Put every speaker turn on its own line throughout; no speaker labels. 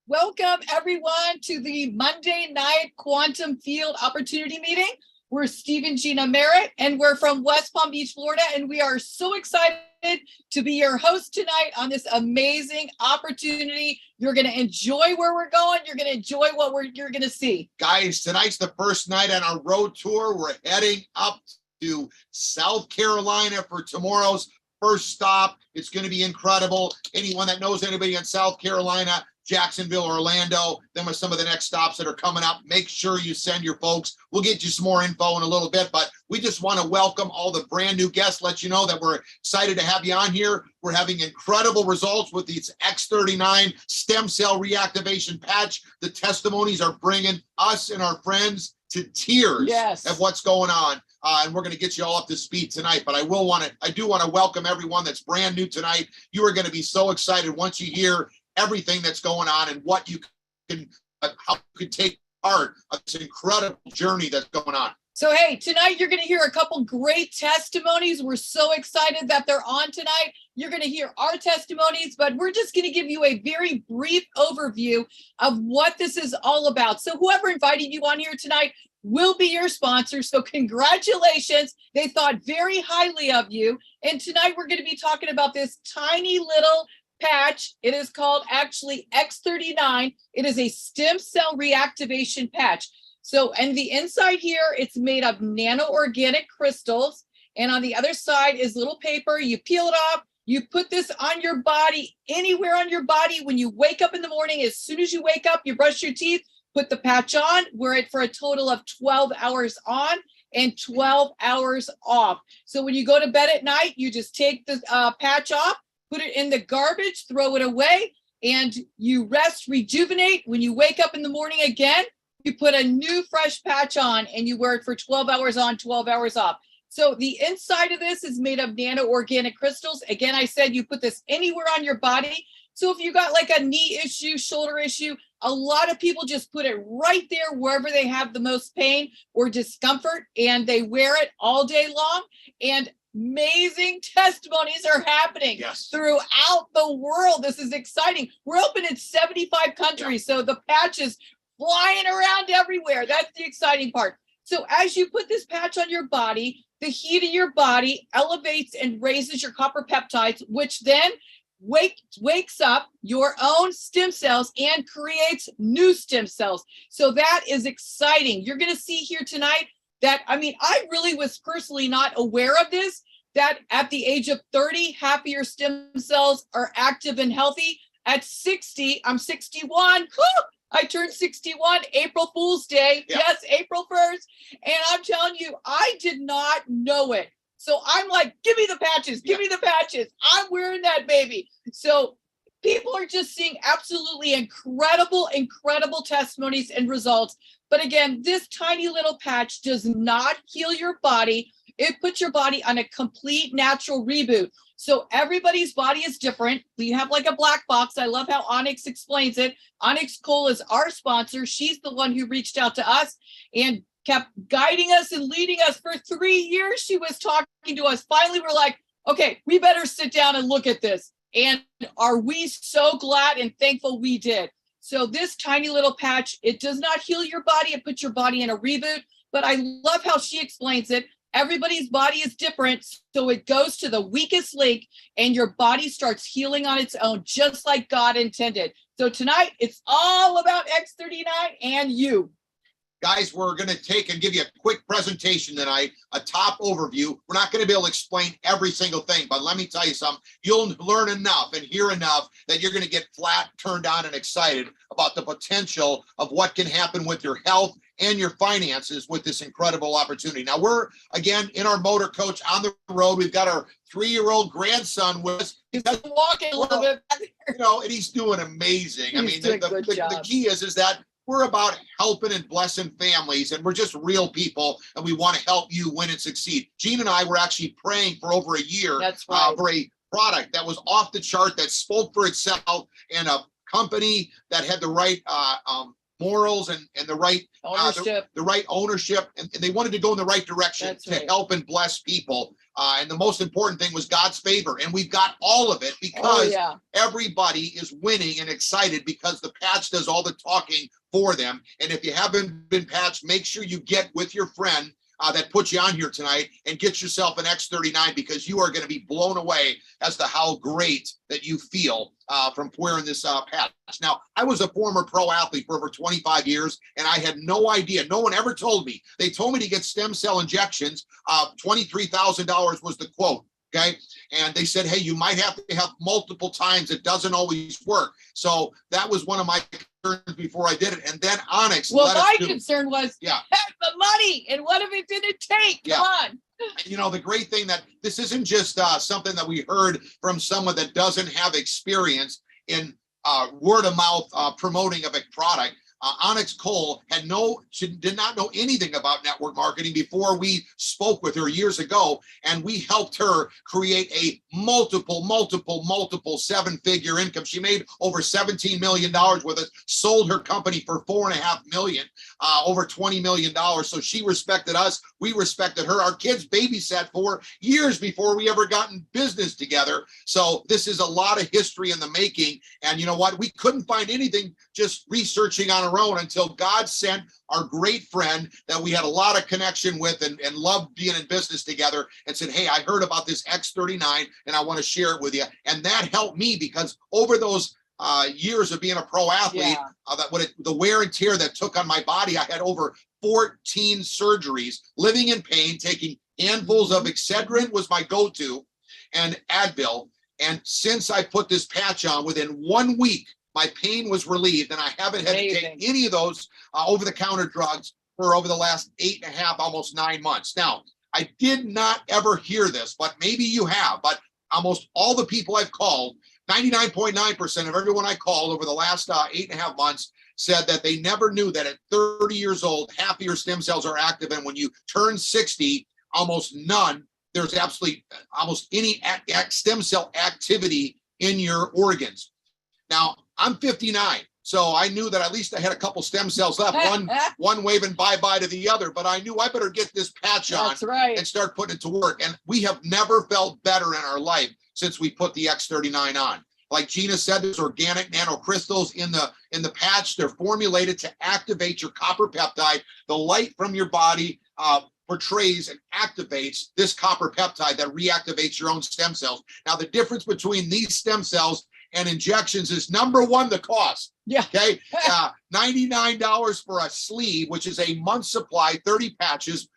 Welcome, everyone, to the Monday night Quantum Field Opportunity Meeting. We're Steve and Gina Merritt, and we're from West Palm Beach, Florida, and we are so excited to be your host tonight on this amazing opportunity. You're going to enjoy where we're going. You're going to enjoy what you're going to see.
Guys, tonight's the first night on our road tour. We're heading up to South Carolina for tomorrow's first stop. It's going to be incredible. Anyone that knows anybody in South Carolina, Jacksonville, Orlando, then with some of the next stops that are coming up, make sure you send your folks. We'll get you some more info in a little bit, but we just want to welcome all the brand new guests, let you know that we're excited to have you on here. We're having incredible results with these X39 stem cell reactivation patch. The testimonies are bringing us and our friends to tears of what's going on. And we're going to get you all up to speed tonight, but I do want to welcome everyone that's brand new tonight. You are going to be so excited once you hear everything that's going on and what you can, how you can take part of this incredible journey that's going on.
So, hey, tonight you're going to hear a couple great testimonies. We're so excited that they're on tonight. You're going to hear our testimonies, but we're just going to give you a very brief overview of what this is all about. So whoever invited you on here tonight will be your sponsor. So congratulations. They thought very highly of you. And tonight we're going to be talking about this tiny little patch. It is called actually X39. It is a stem cell reactivation patch. So, and the inside here, it's made of nano-organic crystals. And on the other side is little paper. You peel it off. You put this on your body, anywhere on your body. When you wake up in the morning, as soon as you wake up, you brush your teeth, put the patch on, wear it for a total of 12 hours on and 12 hours off. So when you go to bed at night, you just take the patch off, put it in the garbage, throw it away, and you rest, rejuvenate. When you wake up in the morning again, you put a new fresh patch on and you wear it for 12 hours on, 12 hours off. So the inside of this is made of nano-organic crystals. Again, I said you put this anywhere on your body. So if you got like a knee issue, shoulder issue, a lot of people just put it right there wherever they have the most pain or discomfort, and they wear it all day long. And amazing testimonies are happening throughout the world. This is exciting. We're open in 75 countries, so the patch is flying around everywhere. That's the exciting part. So as you put this patch on your body, the heat of your body elevates and raises your copper peptides, which then wakes up your own stem cells and creates new stem cells. So that is exciting. You're going to see here tonight that, I mean, I really was personally not aware of this, that at the age of 30, half of your stem cells are active and healthy. At 60, I'm 61. Whew, I turned 61, April Fool's Day. Yes, April 1st. And I'm telling you, I did not know it. So I'm like, give me the patches, give me the patches. I'm wearing that baby. So people are just seeing absolutely incredible testimonies and results. But again, this tiny little patch does not heal your body. It puts your body on a complete natural reboot. So everybody's body is different. We have like a black box. I love how Onyx explains it. Onyx Cole is our sponsor. She's the one who reached out to us and kept guiding us and leading us for 3 years. She was talking to us. Finally, we're like, okay, we better sit down and look at this. And are we so glad and thankful we did? So this tiny little patch, it does not heal your body. It puts your body in a reboot. But I love how she explains it. Everybody's body is different. So it goes to the weakest link and your body starts healing on its own, just like God intended. So tonight, it's all about X39 and you.
Guys, we're going to take and give you a quick presentation tonight, a top overview. We're not going to be able to explain every single thing, but let me tell you something. You'll learn enough and hear enough that you're going to get flat, turned on, and excited about the potential of what can happen with your health and your finances with this incredible opportunity. Now, we're, again, in our motor coach on the road. We've got our 3-year-old grandson with us.
He's walking a little bit.
You know, and he's doing amazing. The key is that we're about helping and blessing families, and we're just real people, and we want to help you win and succeed. Gene and I were actually praying for over a year for a product that was off the chart, that spoke for itself, and a company that had the right morals and the right ownership, the right ownership, and they wanted to go in the right direction to help and bless people. And the most important thing was God's favor. And we've got all of it because everybody is winning and excited because the patch does all the talking for them. And if you haven't been patched, make sure you get with your friend that put you on here tonight and get yourself an X39 because you are going to be blown away as to how great that you feel from wearing this patch. Now, I was a former pro athlete for over 25 years, and I had no idea. No one ever told me. They told me to get stem cell injections. $23,000 was the quote. Okay. And they said, hey, you might have to have multiple times. It doesn't always work. So that was one of my concerns before I did it. And then Onyx.
Well, my concern was the money. And what if it didn't take? Come on.
You know, the great thing that this isn't just something that we heard from someone that doesn't have experience in word of mouth promoting of a product. Onyx Cole she did not know anything about network marketing before we spoke with her years ago, and we helped her create a multiple seven-figure income. She made over $17 million with it, sold her company for $4.5 million, over $20 million. So she respected us. We respected her. Our kids babysat for years before we ever got in business together. So this is a lot of history in the making. And you know what? We couldn't find anything just researching on our own until God sent our great friend that we had a lot of connection with and loved being in business together and said, hey, I heard about this X39 and I want to share it with you. And that helped me because over those years of being a pro athlete, the wear and tear that took on my body, I had over 14 surgeries, living in pain, taking handfuls of Excedrin was my go-to and Advil. And since I put this patch on, within 1 week, my pain was relieved, and I haven't had to take any of those over-the-counter drugs for over the last 8.5, almost 9 months. Now, I did not ever hear this, but maybe you have, but almost all the people I've called, 99.9% of everyone I called over the last 8.5 months said that they never knew that at 30 years old, half of your stem cells are active, and when you turn 60, almost none. There's absolutely almost any stem cell activity in your organs. Now, I'm 59, so I knew that at least I had a couple stem cells left, one waving bye-bye to the other, but I knew I better get this patch on and start putting it to work. And we have never felt better in our life since we put the X39 on. Like Gina said, there's organic nanocrystals in the patch. They're formulated to activate your copper peptide. The light from your body portrays and activates this copper peptide that reactivates your own stem cells. Now, the difference between these stem cells and injections is number one, the cost. Okay. $99 for a sleeve, which is a month's supply, 30 patches.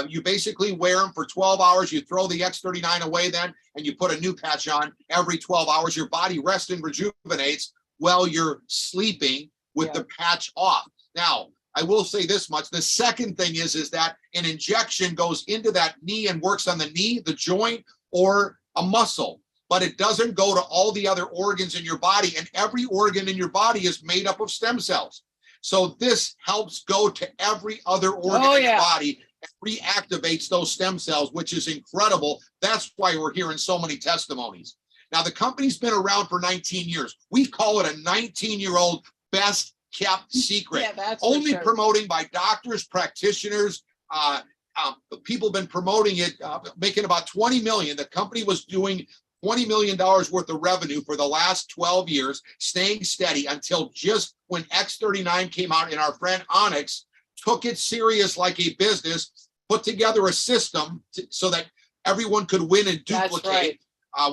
You basically wear them for 12 hours. You throw the X39 away then, and you put a new patch on every 12 hours. Your body rests and rejuvenates while you're sleeping with the patch off. Now, I will say this much. The second thing is that an injection goes into that knee and works on the knee, the joint, or a muscle, but it doesn't go to all the other organs in your body. And every organ in your body is made up of stem cells. So this helps go to every other organ in your body and reactivates those stem cells, which is incredible. That's why we're hearing so many testimonies. Now, the company's been around for 19 years. We call it a 19-year-old best kept secret, only promoting by doctors, practitioners. People have been promoting it, making about 20 million. The company was doing $20 million worth of revenue for the last 12 years, staying steady until just when X39 came out and our friend Onyx took it serious like a business, put together a system so that everyone could win and duplicate.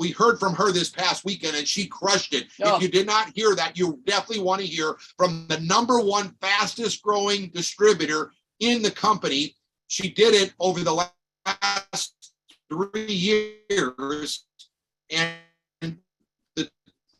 We heard from her this past weekend and she crushed it. If you did not hear that, you definitely want to hear from the number one fastest growing distributor in the company. She did it over the last 3 years. And the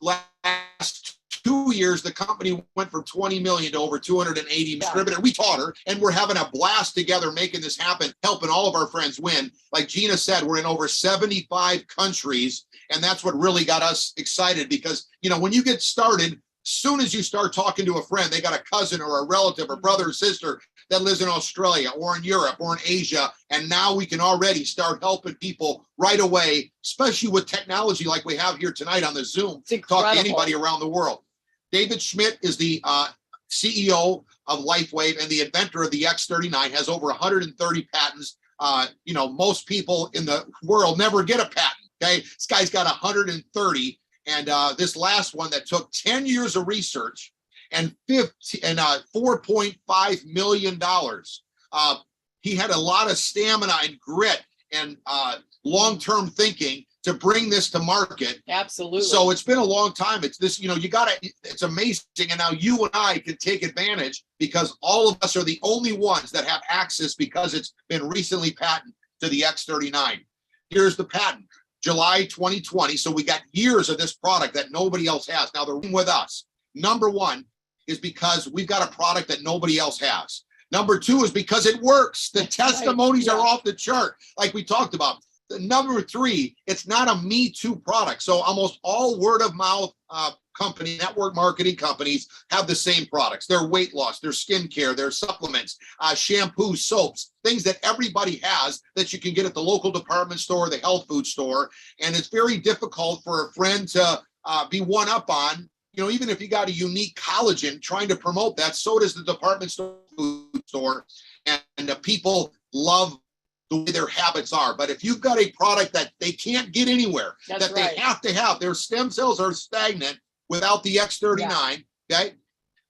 last 2 years, the company went from 20 million to over 280 distributor. We taught her, and we're having a blast together making this happen, helping all of our friends win. Like Gina said, we're in over 75 countries, and that's what really got us excited because, you know, when you get started, soon as you start talking to a friend, they got a cousin or a relative or brother or sister that lives in Australia or in Europe or in Asia. And now we can already start helping people right away, especially with technology like we have here tonight on the Zoom. Talk to anybody around the world. David Schmidt is the CEO of LifeWave and the inventor of the X39, has over 130 patents, most people in the world never get a patent. Okay, this guy's got 130, and this last one that took 10 years of research and $4.5 million. He had a lot of stamina and grit and long-term thinking to bring this to market.
Absolutely.
So it's been a long time. It's this, it's amazing. And now you and I can take advantage because all of us are the only ones that have access because it's been recently patented to the X39. Here's the patent, July 2020. So we got years of this product that nobody else has. Now they're with us. Number one is because we've got a product that nobody else has. Number two is because it works. The testimonies are off the chart, like we talked about. Number three, it's not a Me Too product. So almost all word of mouth network marketing companies have the same products. Their weight loss, their skincare, their supplements, shampoo, soaps, things that everybody has that you can get at the local department store, the health food store. And it's very difficult for a friend to be one up on. Even if you got a unique collagen, trying to promote that, so does the department store, food store, and the people love the way their habits are. But if you've got a product that they can't get anywhere, they have to have, their stem cells are stagnant without the X39, okay?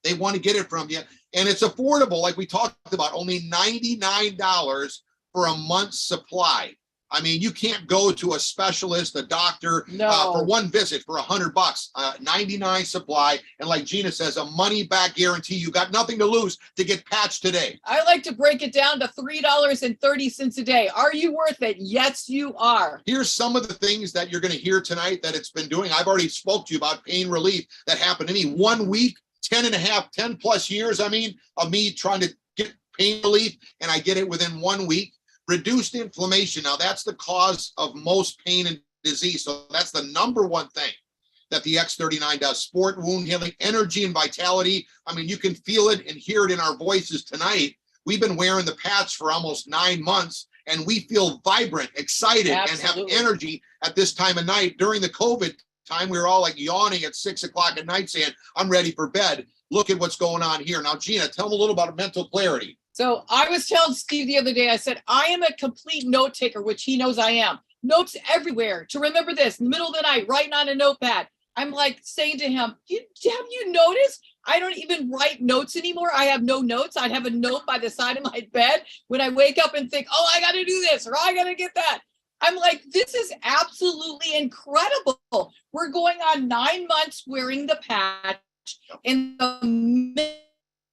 They want to get it from you. And it's affordable, like we talked about, only $99 for a month's supply. I mean, you can't go to a specialist, a doctor, for one visit for $100, 99 supply. And like Gina says, a money back guarantee. You got nothing to lose to get patched today.
I like to break it down to $3.30 a day. Are you worth it? Yes, you are.
Here's some of the things that you're going to hear tonight that it's been doing. I've already spoke to you about pain relief that happened to me 1 week, 10 plus years, of me trying to get pain relief, and I get it within 1 week. Reduced inflammation. Now that's the cause of most pain and disease. So that's the number one thing that the X39 does. Sport, wound healing, energy and vitality. I mean, you can feel it and hear it in our voices tonight. We've been wearing the patch for almost 9 months and we feel vibrant, excited, Absolutely. And have energy at this time of night. During the COVID time, we were all like yawning at 6 o'clock at night saying, I'm ready for bed. Look at what's going on here. Now, Gina, tell them a little about mental clarity.
So I was telling Steve the other day, I said, I am a complete note taker, which he knows I am. Notes everywhere to remember this, in the middle of the night, writing on a notepad. I'm like saying to him, have you noticed? I don't even write notes anymore. I have no notes. I have a note by the side of my bed when I wake up and think, I got to do this or I got to get that. I'm like, this is absolutely incredible. We're going on 9 months wearing the patch and the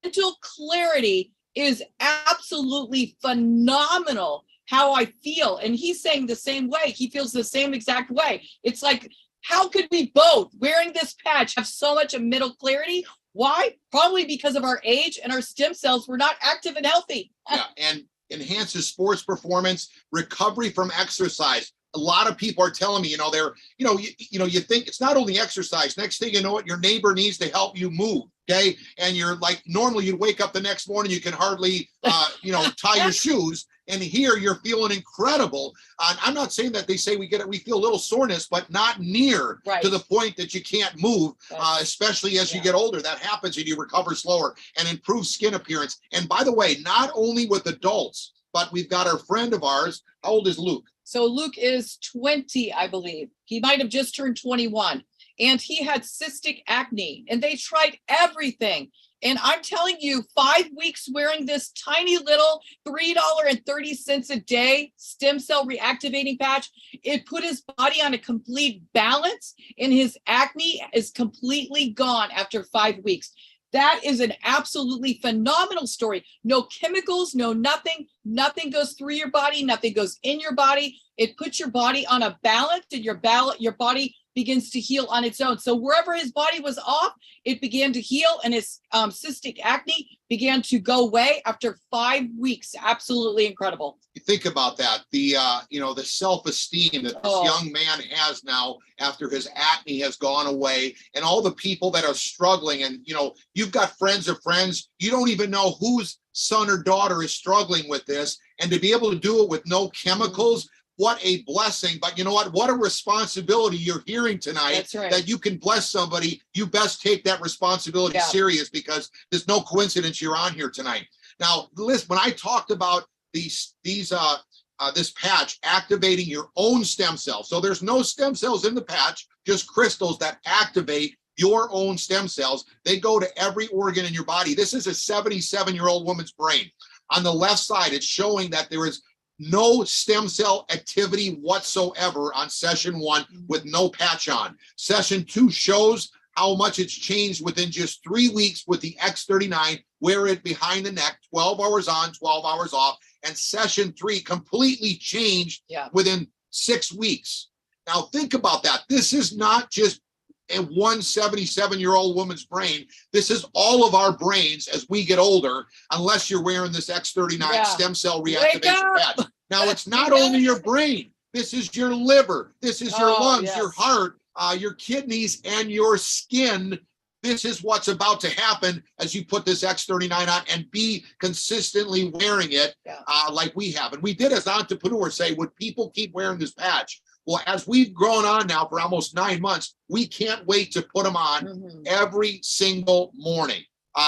mental clarity is absolutely phenomenal how I feel. And he's saying the same way. He feels the same exact way. It's like, how could we both, wearing this patch, have so much of mental clarity? Why? Probably because of our age and our stem cells were not active and healthy.
Yeah, and enhances sports performance, recovery from exercise. A lot of people are telling me, you think it's not only exercise. Next thing you know it, your neighbor needs to help you move. Okay. And you're like, normally you'd wake up the next morning, you can hardly, tie your shoes. And here you're feeling incredible. I'm not saying that they say we feel a little soreness, but not near to the point that you can't move, especially as you get older. That happens and you recover slower and improve skin appearance. And by the way, not only with adults, but we've got our friend of ours. How old is Luke?
So Luke is 20, I believe. He might have just turned 21. And he had cystic acne and they tried everything. And I'm telling you, 5 weeks wearing this tiny little $3.30 a day stem cell reactivating patch, it put his body on a complete balance and his acne is completely gone after 5 weeks. That is an absolutely phenomenal story. No chemicals, no nothing. Nothing goes through your body. Nothing goes in your body. It puts your body on a balance and your body begins to heal on its own. So wherever his body was off, it began to heal and his cystic acne began to go away after 5 weeks. Absolutely incredible.
You think about that, the self-esteem that this young man has now after his acne has gone away and all the people that are struggling and, you've got friends of friends, you don't even know whose son or daughter is struggling with this. And to be able to do it with no chemicals, what a blessing. But you know what a responsibility you're hearing tonight.
That's right.
That you can bless somebody. You best take that responsibility serious because there's no coincidence you're on here tonight. Now, listen, when I talked about these this patch activating your own stem cells. So there's no stem cells in the patch, just crystals that activate your own stem cells. They go to every organ in your body. This is a 77-year-old woman's brain. On the left side, it's showing that there is no stem cell activity whatsoever on session 1 with no patch on. Session 2 shows how much it's changed within just 3 weeks with the X39. Wear it behind the neck, 12 hours on, 12 hours off. And session 3 completely changed within 6 weeks. Now think about that. This is not just a 177-year-old woman's brain. This is all of our brains as we get older, unless you're wearing this X39 stem cell reactivation patch. Now, it's not only your brain. This is your liver. This is your lungs, your heart, your kidneys, and your skin. This is what's about to happen as you put this X39 on and be consistently wearing it like we have. And we did as entrepreneurs say, would people keep wearing this patch? Well, as we've grown on now for almost 9 months, we can't wait to put them on every single morning.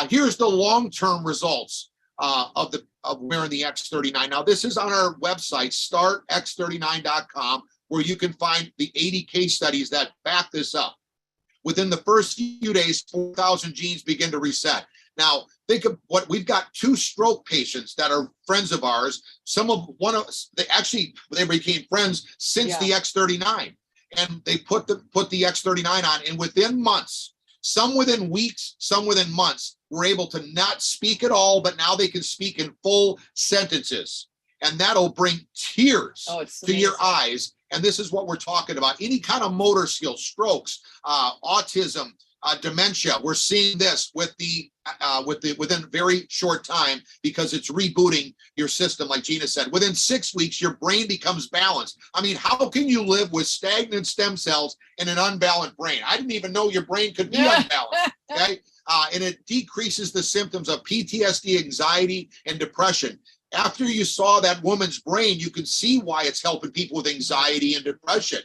Here's the long-term results of wearing the X39. Now, this is on our website, startx39.com, where you can find the 80 case studies that back this up. Within the first few days, 4,000 genes begin to reset. Now, think of what we've got. 2 stroke patients that are friends of ours. They became friends since the X39, and they put the X39 on, and within months, some within weeks, some within months, were able to not speak at all, but now they can speak in full sentences, and that'll bring tears to your eyes. And this is what we're talking about. Any kind of motor skills, strokes, autism, dementia. We're seeing this within a very short time because it's rebooting your system. Like Gina said, within 6 weeks, your brain becomes balanced. I mean, how can you live with stagnant stem cells in an unbalanced brain? I didn't even know your brain could be unbalanced. Okay. And it decreases the symptoms of PTSD, anxiety, and depression. After you saw that woman's brain, you can see why it's helping people with anxiety and depression.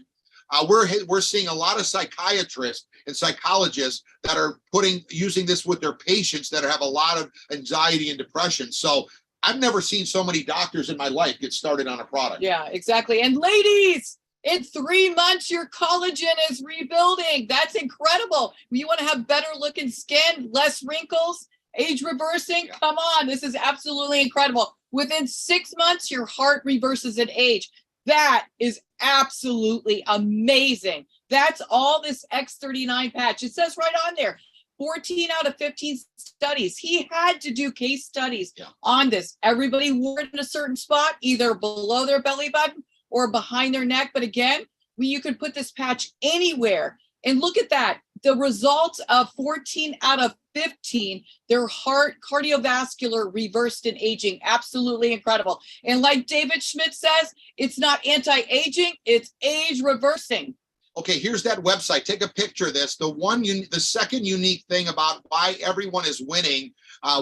We're seeing a lot of psychiatrists and psychologists that are using this with their patients that have a lot of anxiety and depression. So I've never seen so many doctors in my life get started on a product.
Yeah, exactly. And ladies, in 3 months, your collagen is rebuilding. That's incredible. You want to have better looking skin, less wrinkles, age reversing. Come on, this is absolutely incredible. Within 6 months, your heart reverses in age. That is absolutely amazing. That's all this X39 patch. It says right on there, 14 out of 15 studies. He had to do case studies on this. Everybody wore it in a certain spot, either below their belly button or behind their neck. But again, you could put this patch anywhere. And look at that. The results of 14 out of 15, their heart cardiovascular reversed in aging. Absolutely incredible. And like David Schmidt says, it's not anti-aging, it's age reversing.
Okay, here's that website. Take a picture of this. The second unique thing about why everyone is winning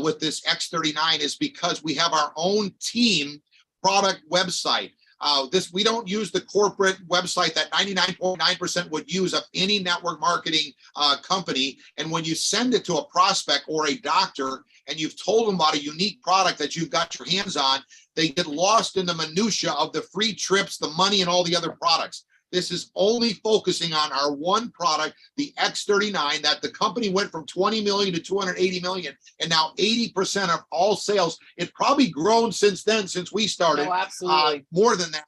with this X39 is because we have our own team product website. We don't use the corporate website that 99.9% would use of any network marketing company. And when you send it to a prospect or a doctor and you've told them about a unique product that you've got your hands on, they get lost in the minutia of the free trips, the money, and all the other products. This is only focusing on our one product, the X39, that the company went from 20 million to 280 million, and now 80% of all sales. It's probably grown since then, since we started.
Oh, absolutely.
More than that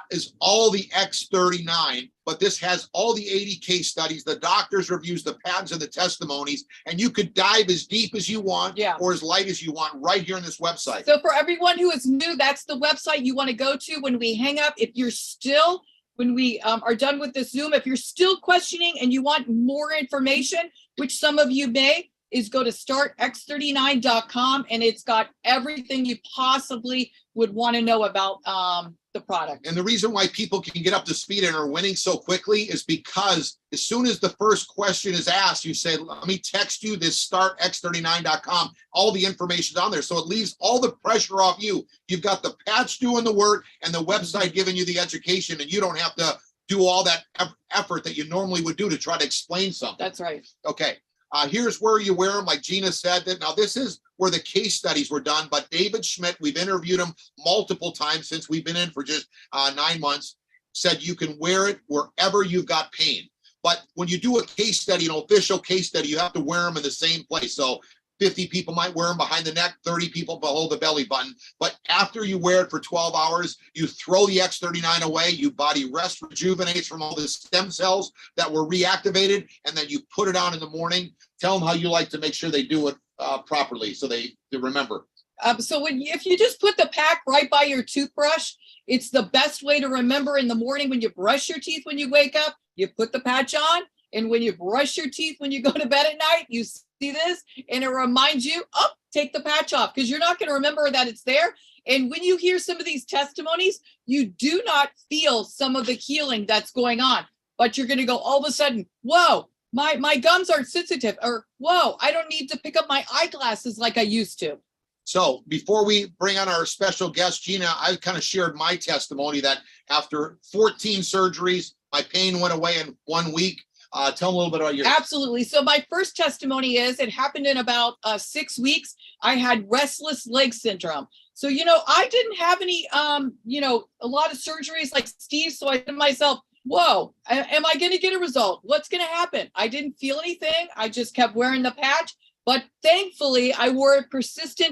is all the X39, but this has all the 80 case studies, the doctor's reviews, the patents, and the testimonies, and you could dive as deep as you want or as light as you want right here on this website.
So for everyone who is new, that's the website you want to go to when we hang up. If you're still when we are done with this Zoom, if you're still questioning and you want more information, which some of you may, is go to startx39.com, and it's got everything you possibly would want to know about the product.
And the reason why people can get up to speed and are winning so quickly is because as soon as the first question is asked, you say, let me text you this startx39.com. All the information's on there. So it leaves all the pressure off you. You've got the patch doing the work and the website giving you the education, and you don't have to do all that effort that you normally would do to try to explain something.
That's right.
Okay. Here's where you wear them, like Gina said. That now this is where the case studies were done, but David Schmidt, we've interviewed him multiple times since we've been in for just 9 months, said you can wear it wherever you've got pain. But when you do a case study, an official case study, you have to wear them in the same place. So 50 people might wear them behind the neck, 30 people below the belly button. But after you wear it for 12 hours, you throw the X39 away, your body rests, rejuvenates from all the stem cells that were reactivated, and then you put it on in the morning. Tell them how you like to make sure they do it properly so they remember.
So if you just put the pack right by your toothbrush, it's the best way to remember in the morning when you brush your teeth, when you wake up, you put the patch on. And when you brush your teeth, when you go to bed at night, you see this and it reminds you, oh, take the patch off, because you're not going to remember that it's there. And when you hear some of these testimonies, you do not feel some of the healing that's going on, but you're going to go all of a sudden, whoa, my gums aren't sensitive, or whoa, I don't need to pick up my eyeglasses like I used to.
So before we bring on our special guest, Gina, I kind of shared my testimony that after 14 surgeries, my pain went away in 1 week. Tell them a little bit about yours.
Absolutely. So my first testimony is it happened in about 6 weeks. I had restless leg syndrome. So, I didn't have any, a lot of surgeries like Steve. So I said to myself, whoa, am I going to get a result? What's going to happen? I didn't feel anything. I just kept wearing the patch. But thankfully, I wore it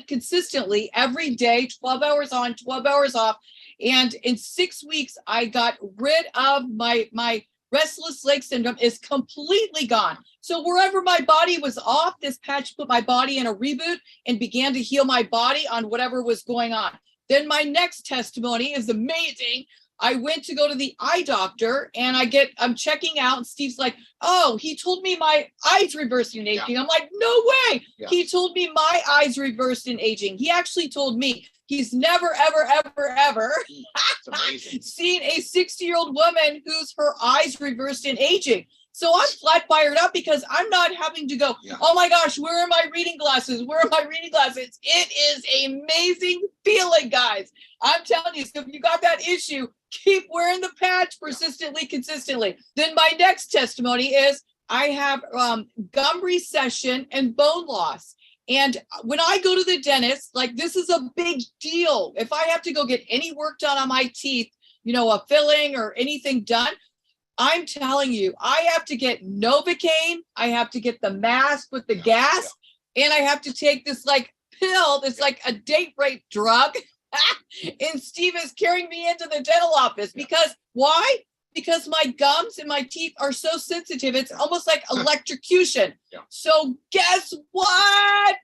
consistently every day, 12 hours on, 12 hours off. And in 6 weeks, I got rid of my restless leg syndrome is completely gone. So wherever my body was off, this patch put my body in a reboot and began to heal my body on whatever was going on. Then my next testimony is amazing. I went to go to the eye doctor and I'm checking out and Steve's like, oh, he told me my eyes reversed in aging. Yeah. I'm like, no way. Yeah. He told me my eyes reversed in aging. He actually told me he's never, ever seen a 60-year-old woman whose her eyes reversed in aging. So I'm flat fired up because I'm not having to go, oh my gosh, where are my reading glasses? Where are my reading glasses? It is an amazing feeling, guys. I'm telling you, so if you got that issue, keep wearing the patch persistently, consistently. Then my next testimony is I have gum recession and bone loss. And when I go to the dentist, like this is a big deal. If I have to go get any work done on my teeth, a filling or anything done, I'm telling you, I have to get Novocaine. I have to get the mask with the gas. And I have to take this pill that's like a date rape drug. And Steve is carrying me into the dental office because why? Because my gums and my teeth are so sensitive. It's almost like electrocution. So guess what?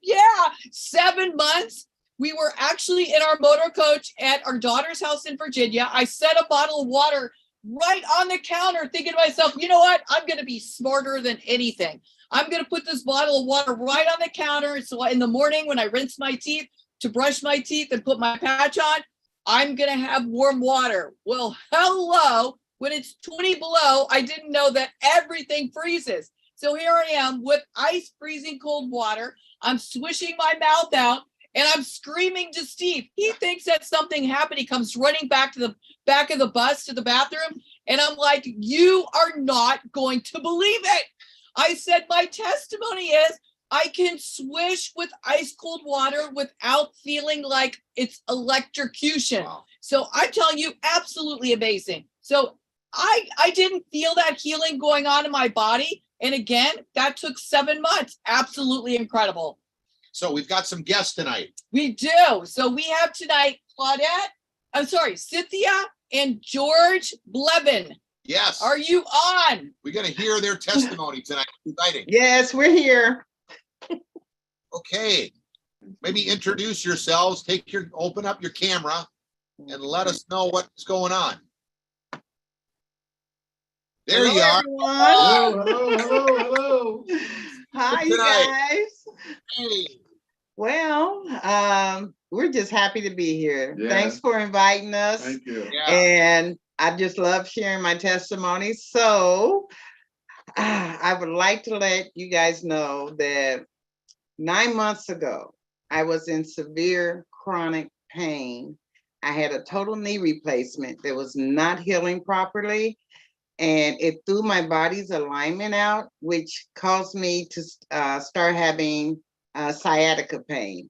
7 months. We were actually in our motor coach at our daughter's house in Virginia. I set a bottle of water right on the counter thinking to myself, you know what? I'm going to be smarter than anything. I'm going to put this bottle of water right on the counter. So in the morning when I rinse my teeth to brush my teeth and put my patch on, I'm going to have warm water. Well, hello. When it's 20 below, I didn't know that everything freezes. So here I am with ice freezing cold water. I'm swishing my mouth out and I'm screaming to Steve. He thinks that something happened. He comes running back to the back of the bus to the bathroom. And I'm like, you are not going to believe it. I said, my testimony is I can swish with ice cold water without feeling like it's electrocution. Wow. So I'm telling you, absolutely amazing. So I didn't feel that healing going on in my body. And again, that took 7 months. Absolutely incredible.
So we've got some guests tonight.
We do. So we have tonight Cynthia and George Blevin.
Yes.
Are you on?
We're going to hear their testimony tonight. Exciting.
Yes, we're here.
Okay. Maybe introduce yourselves. Open up your camera and let us know what's going on. There you are.
Hello. Hi, you guys.
Hey.
Well, we're just happy to be here.
Yeah.
Thanks for inviting us.
Thank you.
Yeah.
And I just love sharing my testimony. So I would like to let you guys know that 9 months ago, I was in severe chronic pain. I had a total knee replacement that was not healing properly. and it threw my body's alignment out, which caused me to start having sciatica pain.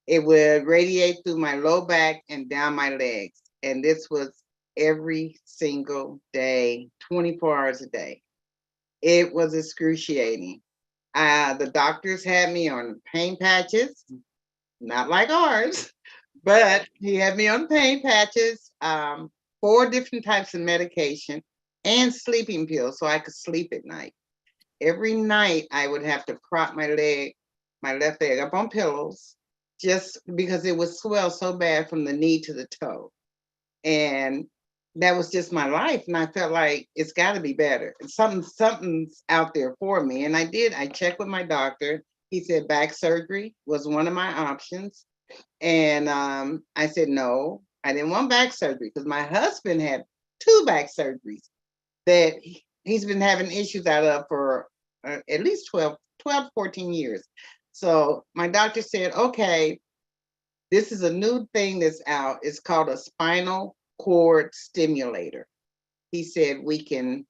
It would radiate through my low back and down my legs. And this was every single day, 24 hours a day. It was excruciating. The doctors had me on pain patches, not like ours, but he had me on pain patches, 4 different types of medication, and sleeping pills so I could sleep at night. Every night I would have to prop my left leg up on pillows, just because it would swell so bad from the knee to the toe. And that was just my life. And I felt like it's got to be better. Something's out there for me. And I did. I checked with my doctor. He said back surgery was one of my options. And I said, no, I didn't want back surgery because my husband had 2 back surgeries that he's been having issues out of for at least 12, 14 years. So my doctor said, okay, this is a new thing that's out. It's called a spinal cord stimulator. He said, we can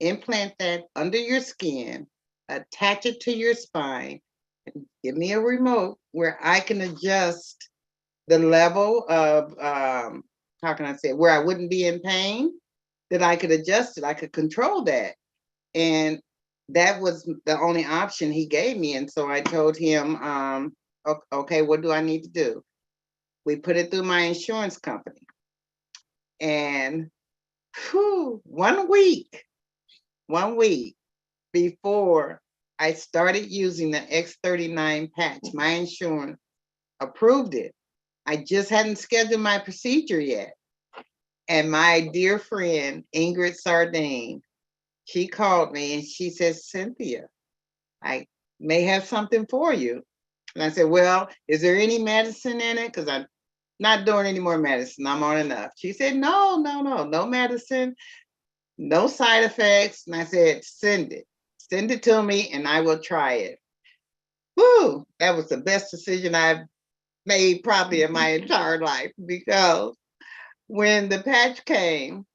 implant that under your skin, attach it to your spine, and give me a remote where I can adjust the level of, how can I say, where I wouldn't be in pain, that I could adjust it. I could control that. And that was the only option he gave me. And so I told him, okay, what do I need to do? We put it through my insurance company. And 1 week before I started using the X39 patch, my insurance approved it. I just hadn't scheduled my procedure yet. And my dear friend, Ingrid Sardine, she called me and she said, Cynthia, I may have something for you. And I said, well, is there any medicine in it? Because I'm not doing any more medicine. I'm on enough. She said, no medicine, no side effects. And I said, send it to me and I will try it. Whew, that was the best decision I've made probably in my entire life, because when the patch came,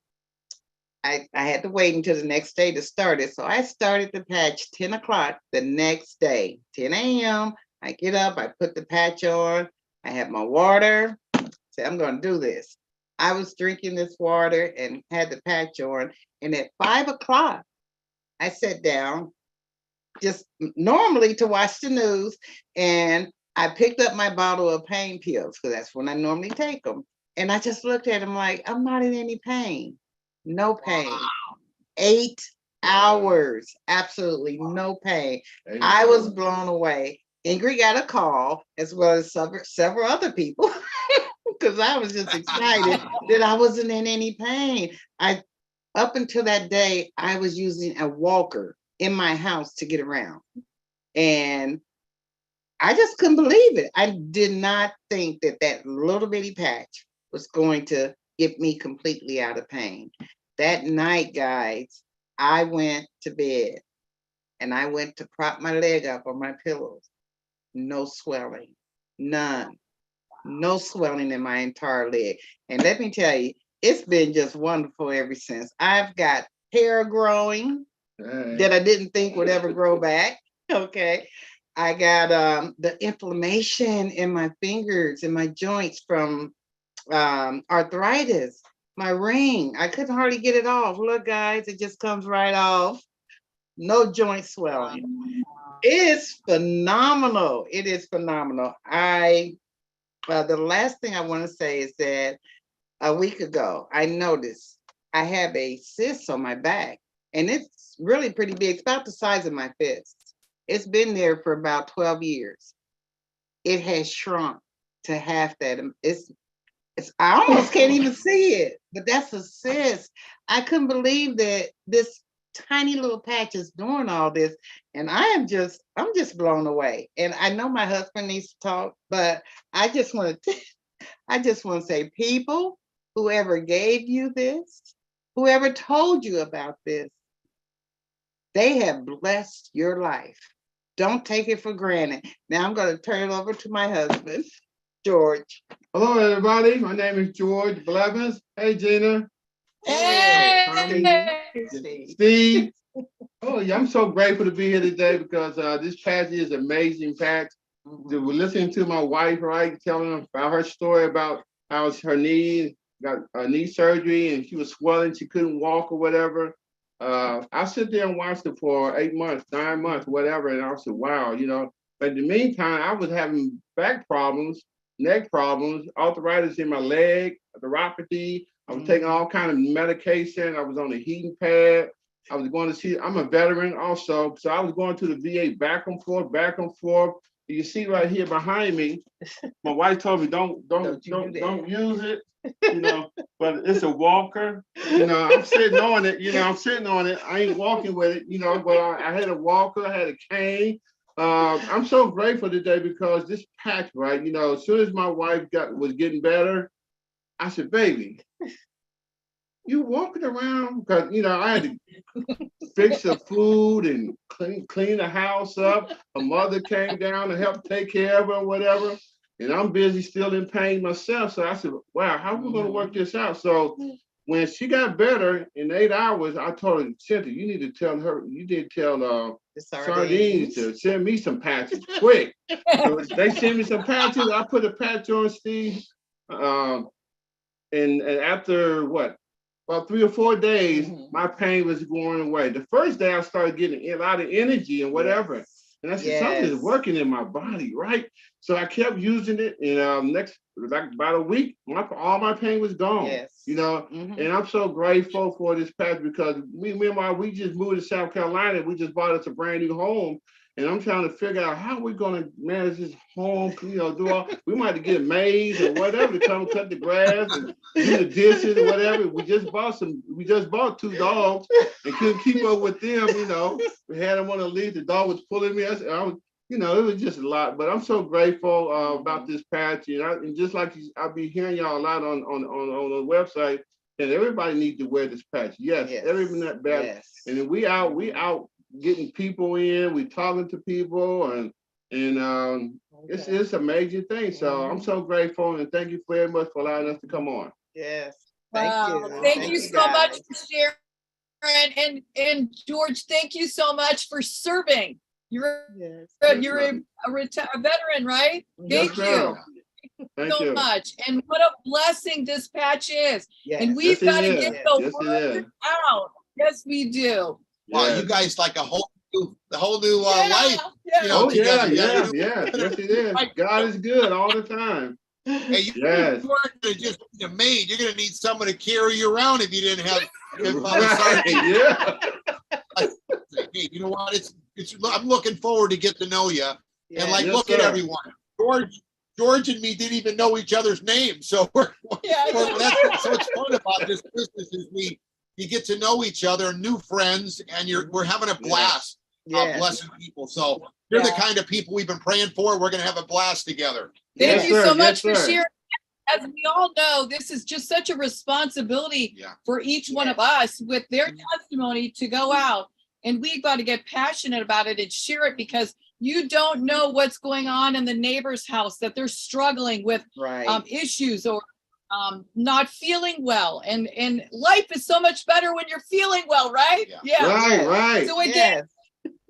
I had to wait until the next day to start it. So I started the patch 10 o'clock the next day, 10 a.m. I get up, I put the patch on, I have my water, say, I'm going to do this. I was drinking this water and had the patch on. And at 5 o'clock, I sat down just normally to watch the news. And I picked up my bottle of pain pills because that's when I normally take them. And I just looked at them like, I'm not in any pain. No pain. Wow. 8 hours, absolutely no pain. I was blown away. Ingrid got a call, as well as several other people, because I was just excited that I wasn't in any pain. Up until that day, I was using a walker in my house to get around. And I just couldn't believe it. I did not think that that little bitty patch was going to get me completely out of pain. That night, guys, I went to bed and I went to prop my leg up on my pillows. No swelling, none. No swelling in my entire leg. And let me tell you, it's been just wonderful ever since. I've got hair growing that I didn't think would ever grow back. Okay. I got the inflammation in my fingers and my joints from arthritis. My ring, I couldn't hardly get it off. Look, guys, it just comes right off. No joint swelling. It's phenomenal. It is phenomenal. The last thing I want to say is that a week ago, I noticed I have a cyst on my back, and it's really pretty big. It's about the size of my fist. It's been there for about 12 years. It has shrunk to half that. I almost can't even see it, but that's a cyst. I couldn't believe that this tiny little patch is doing all this. And I'm just blown away. And I know my husband needs to talk, but I just want to say, people, whoever gave you this, whoever told you about this, they have blessed your life. Don't take it for granted. Now I'm going to turn it over to my husband, George.
Hello, everybody. My name is George Blevins. Hey, Gina.
Hey!
Steve. Oh, yeah, I'm so grateful to be here today because this patch is amazing patch. We're listening to my wife, right, telling about her story about how her knee got a knee surgery and she was swelling, she couldn't walk or whatever. I sit there and watched it for 8 months, 9 months, whatever, and I said, wow, you know. But in the meantime, I was having back problems, neck problems, arthritis in my leg, neuropathy. I was taking all kind of medication. I was on a heating pad. I was going to see, I'm a veteran also, so I was going to the VA back and forth, back and forth. You see right here behind me, my wife told me don't use it, you know, but it's a walker. You know, I'm sitting on it, I ain't walking with it, you know, but I had a walker, I had a cane. I'm so grateful today because this patch, right, you know, as soon as my wife was getting better, I said, baby, you walking around, because, you know, I had to fix the food and clean the house up. Her mother came down to help take care of her or whatever. And I'm busy still in pain myself. So I said, wow, how are we going to work this out? So when she got better in 8 hours, I told her, Cynthia, you need to tell the Sardines to send me some patches quick. So they sent me some patches. I put a patch on Steve. And after what? About 3 or 4 days, my pain was going away. The first day I started getting a lot of energy and whatever. And I said, something is working in my body, right? So I kept using it. And about a week, all my pain was gone. You know, and I'm so grateful for this patch because me and my we just moved to South Carolina. We just bought us a brand new home. And I'm trying to figure out how we're going to manage this home, you know, we might have to get maids or whatever to come cut the grass and do the dishes or whatever. We just bought 2 dogs and couldn't keep up with them, you know. We had them on the lead, the dog was pulling me. I was, you know, it was just a lot, but I'm so grateful about this patch. And just like I'll be hearing y'all a lot on the website, and everybody needs to wear this patch. Yes. Everyone that bad. Yes. And then we out getting people in, we talking to people, and it's an amazing thing. So I'm so grateful, and thank you very much for allowing us to come on.
Yes.
Thank you so much for sharing. And George, thank you so much for serving. You're a veteran, right? Thank you.
Thank
so
you
much. And what a blessing this patch is. And we've got to get the word out. Yes, we do.
Wow, you guys like a whole new life.
You know, yes it is. God is good all the time.
Hey, you weren't gonna just be a maid. You're gonna need someone to carry you around if you didn't have. Hey, you know what? It's. I'm looking forward to get to know you. And look at everyone. George and me didn't even know each other's names, so so what's fun about this business is you get to know each other, new friends, and we're having a blast blessing people. So you're the kind of people we've been praying for. We're going to have a blast together.
Thank you so much for sharing. As we all know, this is just such a responsibility for each one of us with their testimony to go out. And we've got to get passionate about it and share it because you don't know what's going on in the neighbor's house, that they're struggling with issues or not feeling well, and life is so much better when you're feeling well, right?
Right.
So again,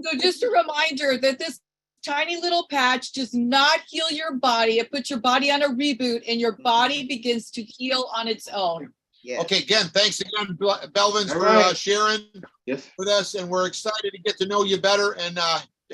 so just a reminder that this tiny little patch does not heal your body. It puts your body on a reboot, and your body begins to heal on its own.
Okay, again, thanks again, Belvins, for sharing with us, and we're excited to get to know you better and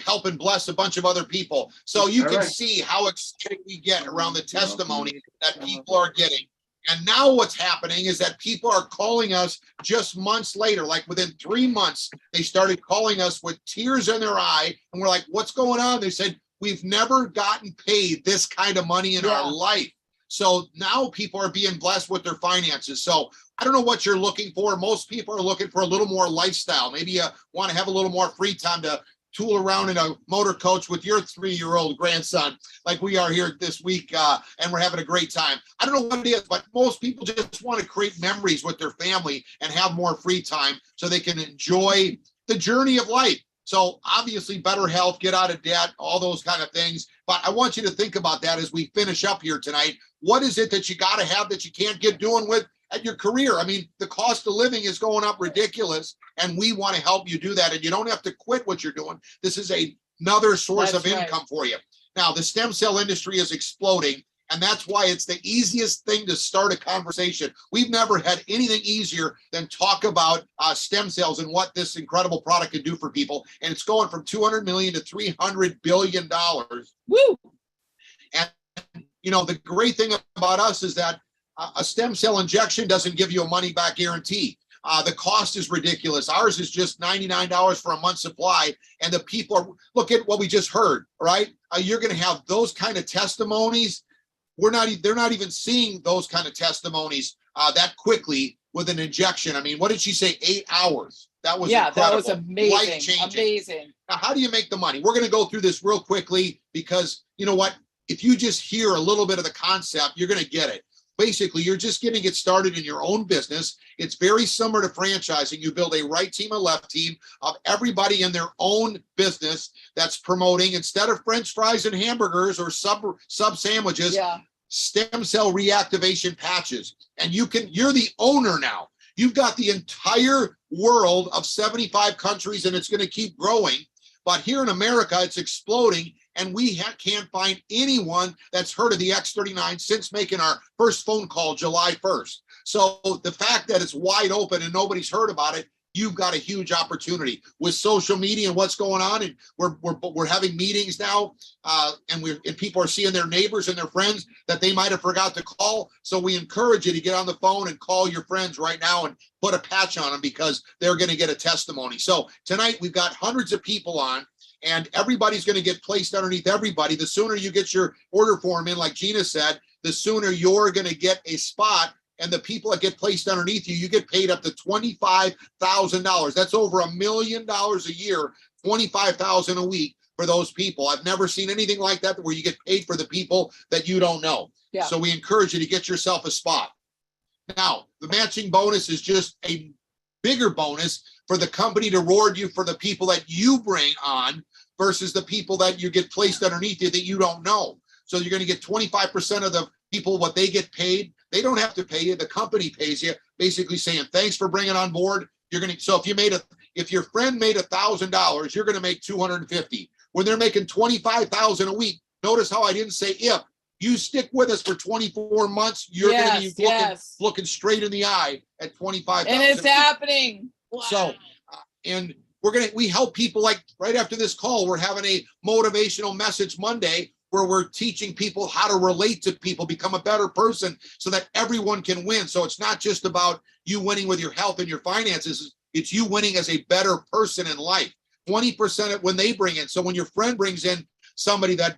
help and bless a bunch of other people. So you can see how excited we get around the testimony that people are getting. And now what's happening is that people are calling us just months later, like within 3 months, they started calling us with tears in their eye. And we're like, what's going on? They said, we've never gotten paid this kind of money in our life. So now people are being blessed with their finances. So I don't know what you're looking for. Most people are looking for a little more lifestyle. Maybe you want to have a little more free time to tool around in a motor coach with your 3-year-old grandson like we are here this week, and we're having a great time. I don't know what it is, but most people just want to create memories with their family and have more free time so they can enjoy the journey of life. So obviously better health, get out of debt, all those kind of things. But I want you to think about that as we finish up here tonight. What is it that you got to have that you can't get doing with at your career. I mean, the cost of living is going up ridiculous, and we want to help you do that. And you don't have to quit what you're doing. This is another source
That's
of
right.
income for you. Now, the stem cell industry is exploding, and that's why it's the easiest thing to start a conversation. We've never had anything easier than talk about stem cells and what this incredible product can do for people. And it's going from 200 million to $300 billion.
Woo!
And, you know, the great thing about us is that a stem cell injection doesn't give you a money back guarantee. The cost is ridiculous. Ours is just $99 for a month's supply. And the people are, look at what we just heard, right? You're going to have those kind of testimonies. They're not even seeing those kind of testimonies that quickly with an injection. I mean, what did she say? 8 hours. That was
Yeah, that
incredible.
was amazing.
Life-changing.
Amazing.
Now, how do you make the money? We're going to go through this real quickly because you know what? If you just hear a little bit of the concept, you're going to get it. Basically, you're just getting it started in your own business. It's very similar to franchising. You build a right team, a left team of everybody in their own business that's promoting, instead of French fries and hamburgers or sub sandwiches,
Yeah.
stem cell reactivation patches. And you're the owner now. You've got the entire world of 75 countries, and it's going to keep growing. But here in America, it's exploding, and we can't find anyone that's heard of the X39 since making our first phone call July 1st. So the fact that it's wide open and nobody's heard about it, you've got a huge opportunity with social media and what's going on. And we're having meetings now, and people are seeing their neighbors and their friends that they might have forgot to call. So we encourage you to get on the phone and call your friends right now and put a patch on them because they're going to get a testimony. So tonight we've got hundreds of people on, and everybody's going to get placed underneath everybody. The sooner you get your order form in, like Gina said, the sooner you're going to get a spot. And the people that get placed underneath you, you get paid up to $25,000. That's over $1 million a year, $25,000 a week for those people. I've never seen anything like that where you get paid for the people that you don't know.
Yeah.
So we encourage you to get yourself a spot. Now, the matching bonus is just a bigger bonus for the company to reward you for the people that you bring on versus the people that you get placed underneath you that you don't know. So you're going to get 25% of the people, what they get paid. They don't have to pay you. The company pays you, basically saying, thanks for bringing on board. You're going to, so if your friend made $1,000, you're going to make 250. When they're making 25,000 a week, notice how I didn't say if. You stick with us for 24 months, you're going to be looking straight in the eye at 25,000.
And it's happening. Wow.
So, and we help people, like right after this call, we're having a motivational message Monday where we're teaching people how to relate to people, become a better person so that everyone can win. So it's not just about you winning with your health and your finances. It's you winning as a better person in life. 20% when they bring in. So when your friend brings in somebody that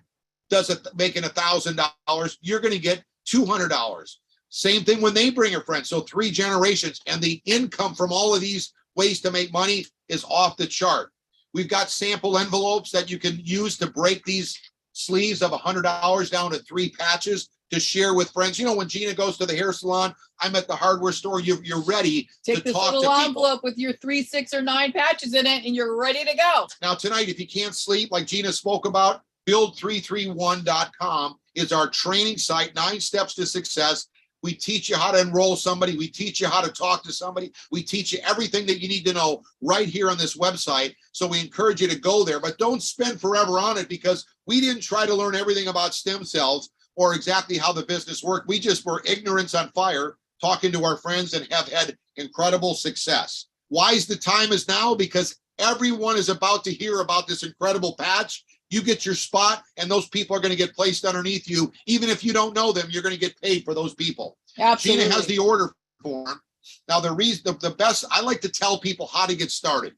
making $1,000, you're going to get $200. Same thing when they bring a friend. So 3 generations, and the income from all of these ways to make money is off the chart. We've got sample envelopes that you can use to break these sleeves of $100 down to 3 patches to share with friends. You know, when Gina goes to the hair salon, I'm at the hardware store, you're ready
Take
to
this
talk
little
to people.
envelope with your 3, 6, or 9 patches in it, and you're ready to go.
Now tonight, if you can't sleep, like Gina spoke about, build331.com is our training site, 9 steps to success. We teach you how to enroll somebody. We teach you how to talk to somebody. We teach you everything that you need to know right here on this website. So we encourage you to go there, but don't spend forever on it, because we didn't try to learn everything about stem cells or exactly how the business worked. We just were ignorance on fire, talking to our friends, and have had incredible success. Why is the time is now? Because everyone is about to hear about this incredible patch. You get your spot, and those people are going to get placed underneath you. Even if you don't know them, you're going to get paid for those people.
Absolutely.
Gina has the order form. Now, the best, I like to tell people how to get started.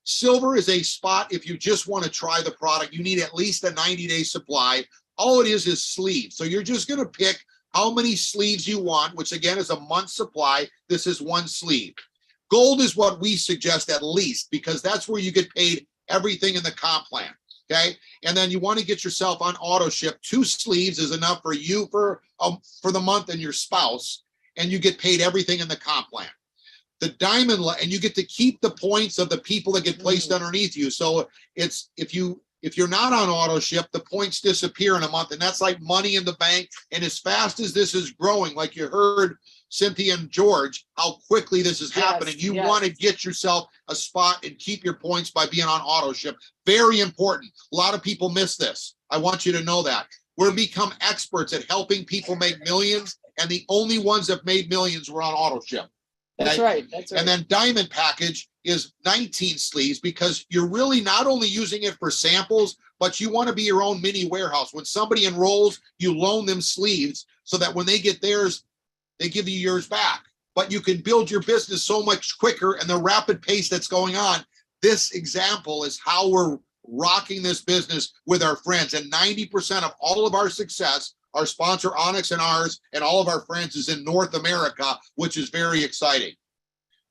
Silver is a spot if you just want to try the product. You need at least a 90-day supply. All it is sleeves. So you're just going to pick how many sleeves you want, which again is a month's supply. This is 1 sleeve. Gold is what we suggest at least, because that's where you get paid everything in the comp plan. Okay. And then you want to get yourself on auto ship. 2 sleeves is enough for you for the month and your spouse, and you get paid everything in the comp plan. The diamond, and you get to keep the points of the people that get placed underneath you. So it's, if you're not on auto ship, the points disappear in a month, and that's like money in the bank. And as fast as this is growing, like you heard Cynthia and George, how quickly this is
Yes,
happening. You
yes.
want to get yourself a spot and keep your points by being on auto ship. Very important. A lot of people miss this. I want you to know that. We're become experts at helping people make millions, and the only ones that made millions were on auto ship.
That's
Okay?
right. That's right.
And then Diamond Package is 19 sleeves because you're really not only using it for samples, but you want to be your own mini warehouse. When somebody enrolls, you loan them sleeves so that when they get theirs, they give you yours back. But you can build your business so much quicker, and the rapid pace that's going on. This example is how we're rocking this business with our friends. And 90% of all of our success, our sponsor Onyx and ours, and all of our friends, is in North America, which is very exciting.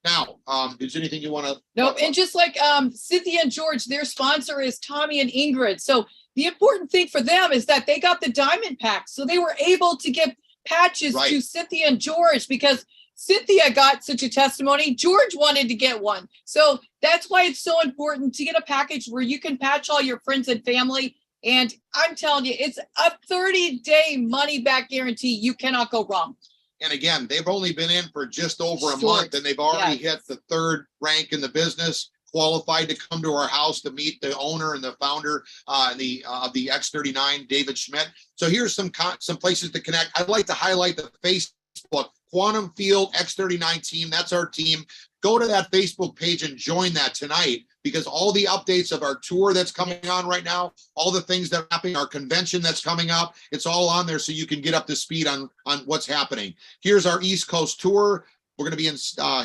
Now, is there anything you want to?
Nope. And just like Cynthia and George, their sponsor is Tommy and Ingrid. So the important thing for them is that they got the diamond pack. So they were able to give patches
Right.
to Cynthia and George because Cynthia got such a testimony. George wanted to get one. So that's why it's so important to get a package where you can patch all your friends and family. And I'm telling you, it's a 30-day money back guarantee. You cannot go wrong.
And again, they've only been in for just over a
Short.
month, and they've already
Yes.
hit the 3rd rank in the business, qualified to come to our house to meet the owner and the founder of the X39, David Schmidt. So here's some places to connect. I'd like to highlight the Facebook Quantum Field X39 team. That's our team. Go to that Facebook page and join that tonight, because all the updates of our tour that's coming on right now, all the things that are happening, our convention that's coming up, it's all on there so you can get up to speed on what's happening. Here's our East Coast tour. We're going to be in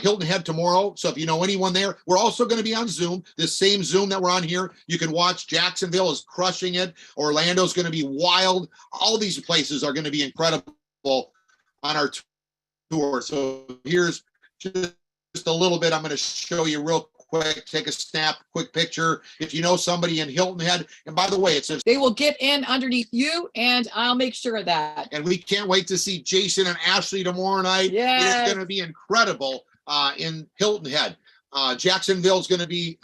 Hilton Head tomorrow. So if you know anyone there, we're also going to be on Zoom, this same Zoom that we're on here. You can watch. Jacksonville is crushing it. Orlando's going to be wild. All these places are going to be incredible on our tour. So here's just a little bit. I'm going to show you real quick. Take a snap, quick picture. If you know somebody in Hilton Head, and by the way, it says,
They will get in underneath you, and I'll make sure of that.
and we can't wait to see Jason and Ashley tomorrow night.
Yes.
It's going to be incredible in Hilton Head. Jacksonville is going to be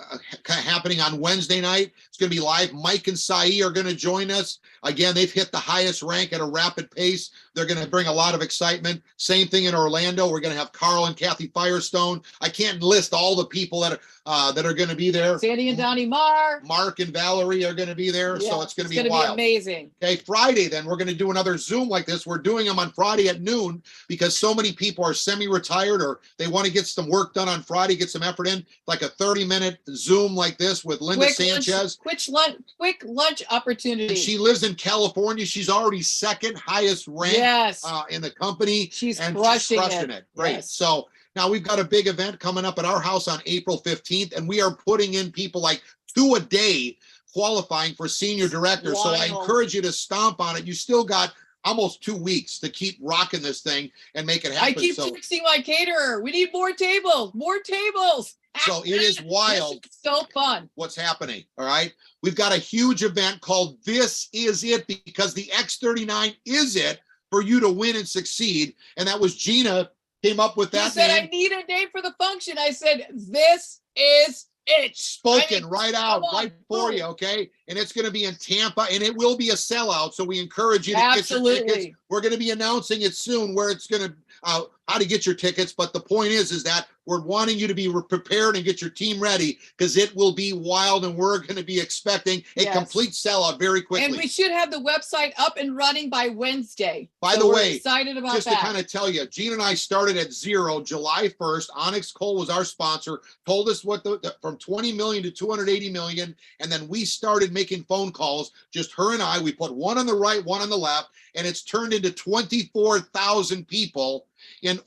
happening on Wednesday night. It's going to be live. Mike and Sai are going to join us. Again, they've hit the highest rank at a rapid pace. They're going to bring a lot of excitement. Same thing in Orlando. We're going to have Carl and Kathy Firestone. I can't list all the people that are going to be there.
Sandy and Donnie Marr.
Mark and Valerie are going to be there. So
Yeah,
it's going to be
gonna
wild.
amazing.
Okay, Friday, then we're going to do another Zoom like this. We're doing them on Friday at noon because so many people are semi-retired or they want to get some work done on Friday, get some effort in, like a 30-minute Zoom like this with Linda Sanchez.
Quick lunch opportunity.
And she lives in California. She's already second highest ranked
Yes.
in the company.
She's
and
crushing
it. Great.
Yes.
So now we've got a big event coming up at our house on April 15th, and we are putting in people like 2 a day qualifying for senior director. So I
Wild.
encourage you to stomp on it. You still got almost 2 weeks to keep rocking this thing and make it happen.
I keep texting my caterer. We need more tables. More tables.
So it is wild.
This is so fun.
What's happening. All right. We've got a huge event called This Is It, because the X39 is it for you to win and succeed. And that was Gina came up with
You
that
said
name.
I need a name for the function. I said, this is it.
Spoken
I mean,
right out,
come on,
right for
boom.
you, okay? And it's going to be in Tampa, and it will be a sellout. So we encourage you to get your tickets.
Absolutely.
We're going to be announcing it soon where it's going to, how to get your tickets. But the point is that we're wanting you to be prepared and get your team ready, because it will be wild, and we're going to be expecting a
Yes.
complete sellout very quickly.
And we should have the website up and running by Wednesday.
By
So
the
we're
way,
excited about
just
that.
to kind of tell you, Gene and I started at zero July 1st. Onyx Coal was our sponsor, told us what from 20 million to 280 million. And then we started making phone calls, just her and I. We put one on the right, one on the left, and it's turned into 24,000 people in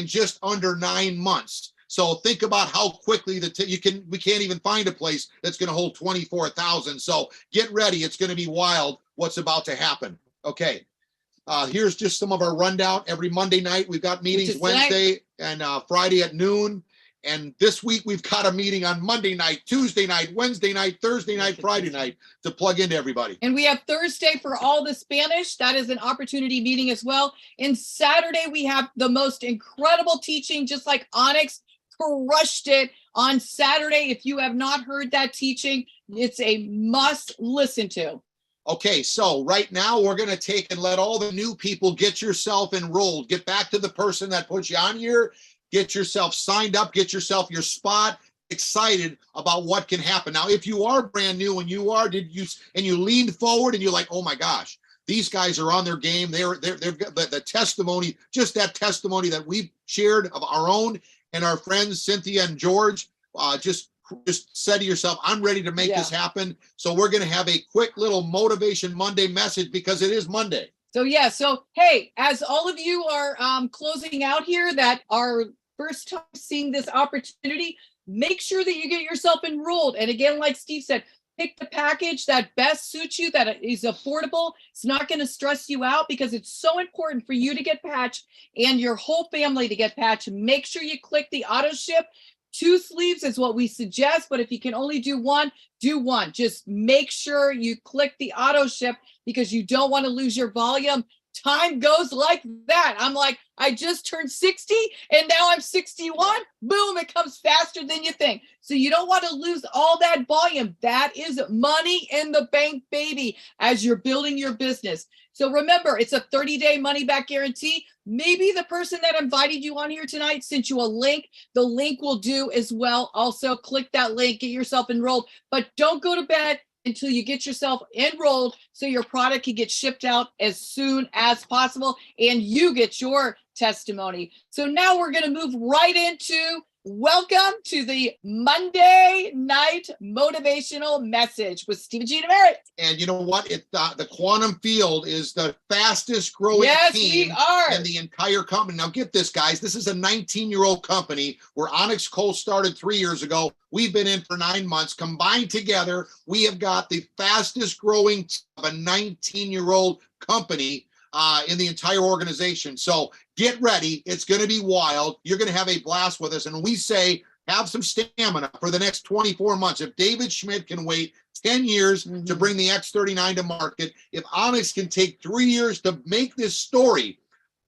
just under 9 months. So think about how quickly we can't even find a place that's going to hold 24,000. So get ready. It's going to be wild what's about to happen. Okay. Here's just some of our rundown. Every Monday night, we've got meetings
is tonight.
Wednesday and Friday at noon. And this week we've got a meeting on Monday night, Tuesday night, Wednesday night, Thursday night, Friday night to plug into everybody.
And we have Thursday for all the Spanish. That is an opportunity meeting as well. And Saturday, we have the most incredible teaching, just like Onyx crushed it on Saturday. If you have not heard that teaching, it's a must listen to.
Okay, so right now we're going to take and let all the new people get yourself enrolled. Get back to the person that put you on here. Get yourself signed up. Get yourself your spot. Excited about what can happen. Now, if you are brand new and you leaned forward and you're like, oh my gosh, these guys are on their game. They've got the testimony, just that testimony that we've shared of our own and our friends Cynthia and George. Just said to yourself, I'm ready to make this happen. So we're going to have a quick little Motivation Monday message because it is Monday.
So yeah, so hey, as all of you are closing out here that are first time seeing this opportunity, make sure that you get yourself enrolled. And again, like Steve said, pick the package that best suits you, that is affordable. It's not going to stress you out because it's so important for you to get patched and your whole family to get patched. Make sure you click the auto ship. 2 sleeves is what we suggest, but if you can only do one, do one. Just make sure you click the auto ship because you don't want to lose your volume. Time goes like that. I'm like, I just turned 60 and now I'm 61. Boom, it comes faster than you think. So you don't want to lose all that volume. That is money in the bank, baby, as you're building your business. So remember, it's a 30-day money back guarantee. Maybe the person that invited you on here tonight sent you a link. The link will do as well. Also, click that link, get yourself enrolled, but don't go to bed until you get yourself enrolled so your product can get shipped out as soon as possible and you get your testimony. So now we're going to move right into welcome to the Monday night motivational message with Stephen G. DeMerit.
And you know what? The Quantum Field is the fastest growing team in the entire company. Now get this, guys. This is a 19-year-old company where Onyx Cole started 3 years ago. We've been in for 9 months. Combined together, we have got the fastest growing of a 19-year-old company in the entire organization. So get ready. It's going to be wild. You're going to have a blast with us. And we say, have some stamina for the next 24 months. If David Schmidt can wait 10 years to bring the X39 to market, if Onyx can take 3 years to make this story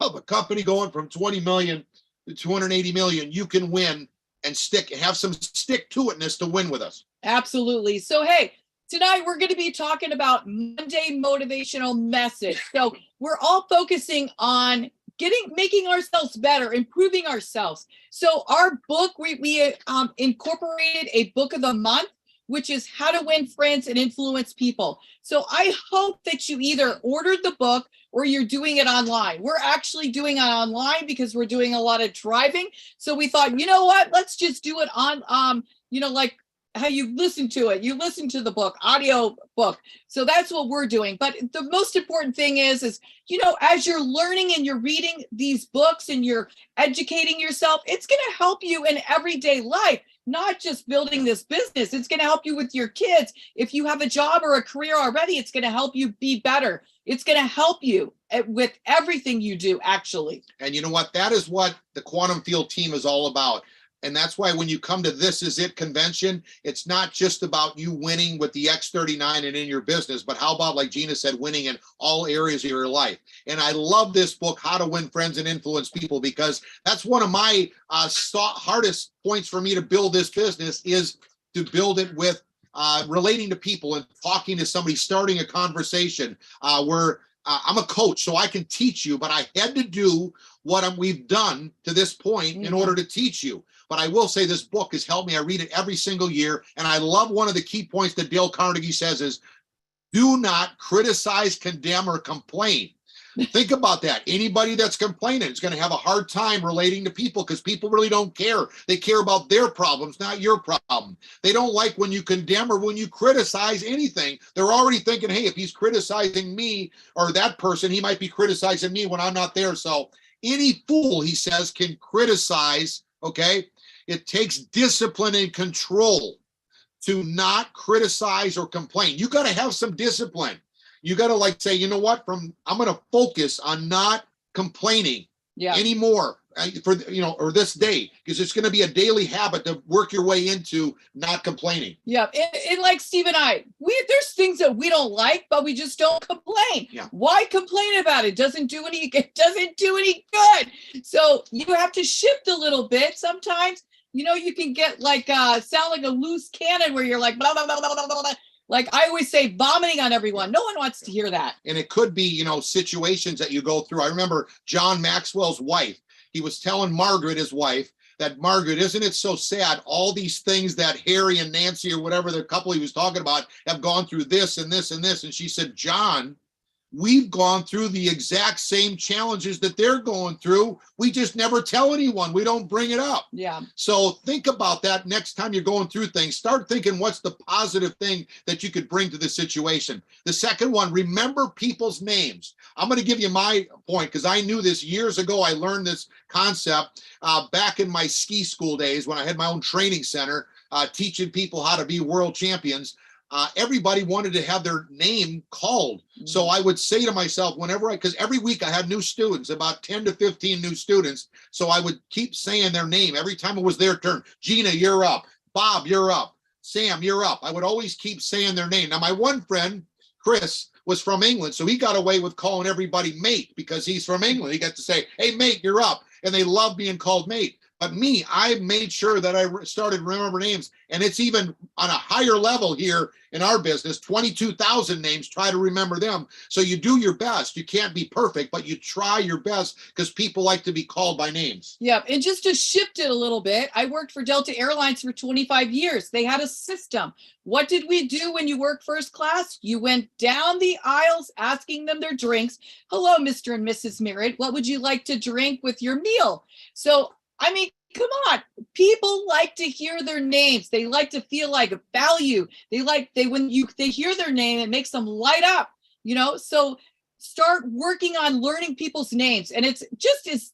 of a company going from 20 million to 280 million, you can win and have some stick-to-itness to win with us.
Absolutely. So, hey, tonight we're going to be talking about Monday motivational message. So we're all focusing on making ourselves better, improving ourselves. So our book, we incorporated a book of the month, which is How to Win Friends and Influence People. So I hope that you either ordered the book or you're doing it online. We're actually doing it online because we're doing a lot of driving. So we thought, you know what, let's just do it on, like how you listen to it. You listen to the book, audio book. So that's what we're doing. But the most important thing is, as you're learning and you're reading these books and you're educating yourself, it's going to help you in everyday life, not just building this business. It's going to help you with your kids. If you have a job or a career already, it's going to help you be better. It's going to help you with everything you do, actually.
And you know what? That is what the Quantum Field team is all about. And that's why when you come to This Is It convention, it's not just about you winning with the X39 and in your business, but how about, like Gina said, winning in all areas of your life. And I love this book, How to Win Friends and Influence People, because that's one of my hardest points for me to build this business, is to build it with relating to people and talking to somebody, starting a conversation where I'm a coach, so I can teach you, but I had to do what we've done to this point in order to teach you. But I will say this book has helped me. I read it every single year. And I love one of the key points that Dale Carnegie says is, do not criticize, condemn, or complain. Think about that. Anybody that's complaining is going to have a hard time relating to people because people really don't care. They care about their problems, not your problem. They don't like when you condemn or when you criticize anything. They're already thinking, hey, if he's criticizing me or that person, he might be criticizing me when I'm not there. So any fool, he says, can criticize, okay? It takes discipline and control to not criticize or complain. You got to have some discipline. You got to say, you know what, I'm going to focus on not complaining anymore or this day, because it's going to be a daily habit to work your way into not complaining.
Yeah. And like Steve and I, there's things that we don't like, but we just don't complain.
Yeah.
Why complain about it? It doesn't do any good. So you have to shift a little bit. Sometimes, you can get sound like a loose cannon where you're like, blah, blah, blah, blah, blah, blah. like I always say, vomiting on everyone. No one wants to hear that.
And it could be, situations that you go through. I remember John Maxwell's wife. He was telling Margaret, his wife, that Margaret, isn't it so sad? All these things that Harry and Nancy or whatever the couple he was talking about have gone through this and this and this. And she said, John, we've gone through the exact same challenges that they're going through. We just never tell anyone. We don't bring it up.
Yeah.
So think about that next time you're going through things. Start thinking, what's the positive thing that you could bring to the situation? The second one, remember people's names. I'm going to give you my point because I knew this years ago. I learned this concept back in my ski school days when I had my own training center teaching people how to be world champions. Everybody wanted to have their name called. So I would say to myself, because every week I had new students, about 10 to 15 new students. So I would keep saying their name every time it was their turn. Gina, you're up. Bob, you're up. Sam, you're up. I would always keep saying their name. Now, my one friend, Chris, was from England. So he got away with calling everybody mate because he's from England. He got to say, hey, mate, you're up. And they love being called mate. But me, I made sure that I started to remember names. And it's even on a higher level here in our business, 22,000 names, try to remember them. So you do your best. You can't be perfect, but you try your best because people like to be called by names.
Yeah. And just to shift it a little bit, I worked for Delta Airlines for 25 years. They had a system. What did we do when you work first class? You went down the aisles asking them their drinks. Hello, Mr. and Mrs. Merritt. What would you like to drink with your meal? So I mean, come on. People like to hear their names. They like to feel like a value. When they hear their name, it makes them light up, So start working on learning people's names. And it's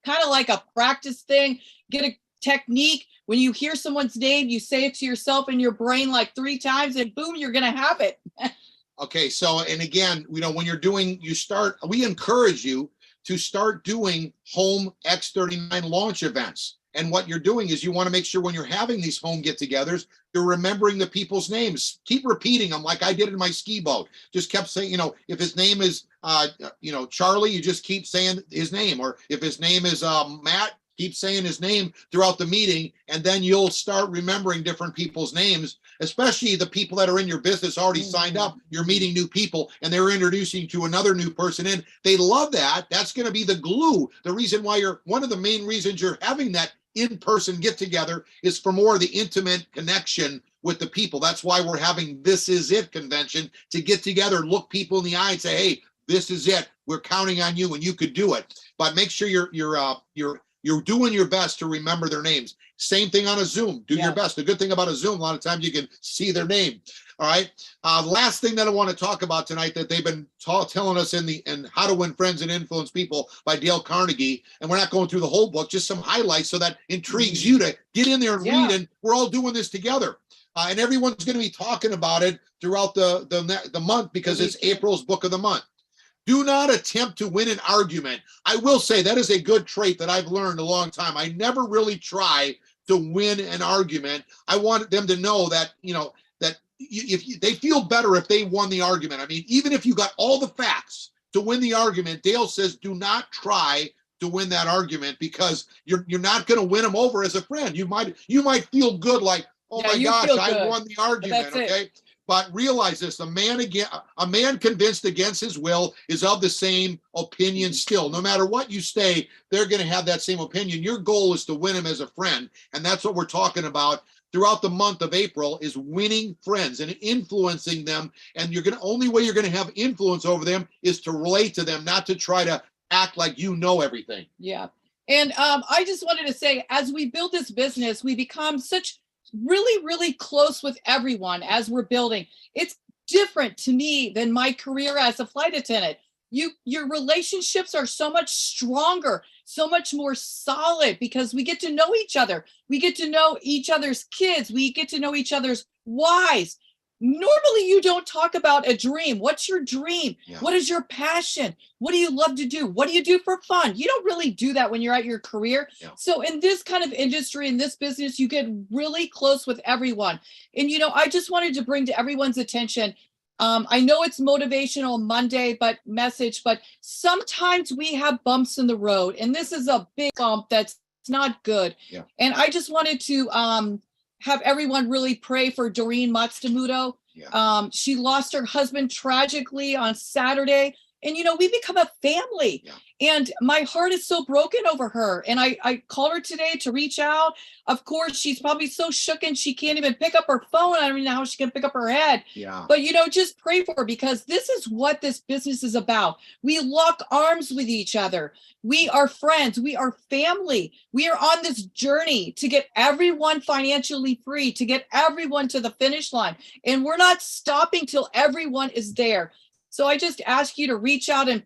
kind of like a practice thing. Get a technique. When you hear someone's name, you say it to yourself in your brain like 3 times and boom, you're going to have it.
Okay. So, and again, when you're doing, we encourage you to start doing home X39 launch events. And what you're doing is you want to make sure when you're having these home get-togethers, you're remembering the people's names. Keep repeating them like I did in my ski boat. Just kept saying, if his name is, Charlie, you just keep saying his name. Or if his name is Matt, keep saying his name throughout the meeting. And then you'll start remembering different people's names, especially the people that are in your business already signed up. You're meeting new people and they're introducing you to another new person in. They love that. That's going to be the glue. The reason why one of the main reasons you're having that in-person get together is for more of the intimate connection with the people. That's why we're having This Is It convention, to get together, look people in the eye and say, hey, this is it. We're counting on you and you could do it. But make sure you're doing your best to remember their names. Same thing on a Zoom. Do your best. The good thing about a Zoom, a lot of times you can see their name. All right. Last thing that I want to talk about tonight that they've been telling us in How to Win Friends and Influence People by Dale Carnegie. And we're not going through the whole book, just some highlights so that intrigues you to get in there and read. And we're all doing this together. And everyone's going to be talking about it throughout the month because it's April's book of the month. Do not attempt to win an argument. I will say that is a good trait that I've learned a long time. I never really try to win an argument. I want them to know that, if they feel better if they won the argument. I mean, even if you got all the facts to win the argument, Dale says, do not try to win that argument because you're not going to win them over as a friend. You might feel good like, oh my gosh, I won the argument. Okay. But realize this, a man convinced against his will is of the same opinion still. No matter what you say, they're going to have that same opinion. Your goal is to win him as a friend. And that's what we're talking about throughout the month of April, is winning friends and influencing them. And only way you're going to have influence over them is to relate to them, not to try to act like you know everything.
Yeah. And I just wanted to say, as we build this business, we become such really, really close with everyone as we're building. It's different to me than my career as a flight attendant. Your relationships are so much stronger, so much more solid because we get to know each other. We get to know each other's kids. We get to know each other's wives. Normally, you don't talk about a dream. What's your dream? Yeah. What is your passion? What do you love to do? What do you do for fun? You don't really do that when you're at your career. Yeah. So in this kind of industry, in this business, you get really close with everyone. And, I just wanted to bring to everyone's attention, I know it's Motivational Monday, but sometimes we have bumps in the road, and this is a big bump that's not good. Yeah. And I just wanted to have everyone really pray for Doreen Matsumoto.
Yeah.
She lost her husband tragically on Saturday. And, we become a family.
Yeah.
And my heart is so broken over her. And I called her today to reach out. Of course, she's probably so shooken she can't even pick up her phone. I don't even know how she can pick up her head.
Yeah.
But, just pray for her, because this is what this business is about. We lock arms with each other. We are friends. We are family. We are on this journey to get everyone financially free, to get everyone to the finish line. And we're not stopping till everyone is there. So I just ask you to reach out and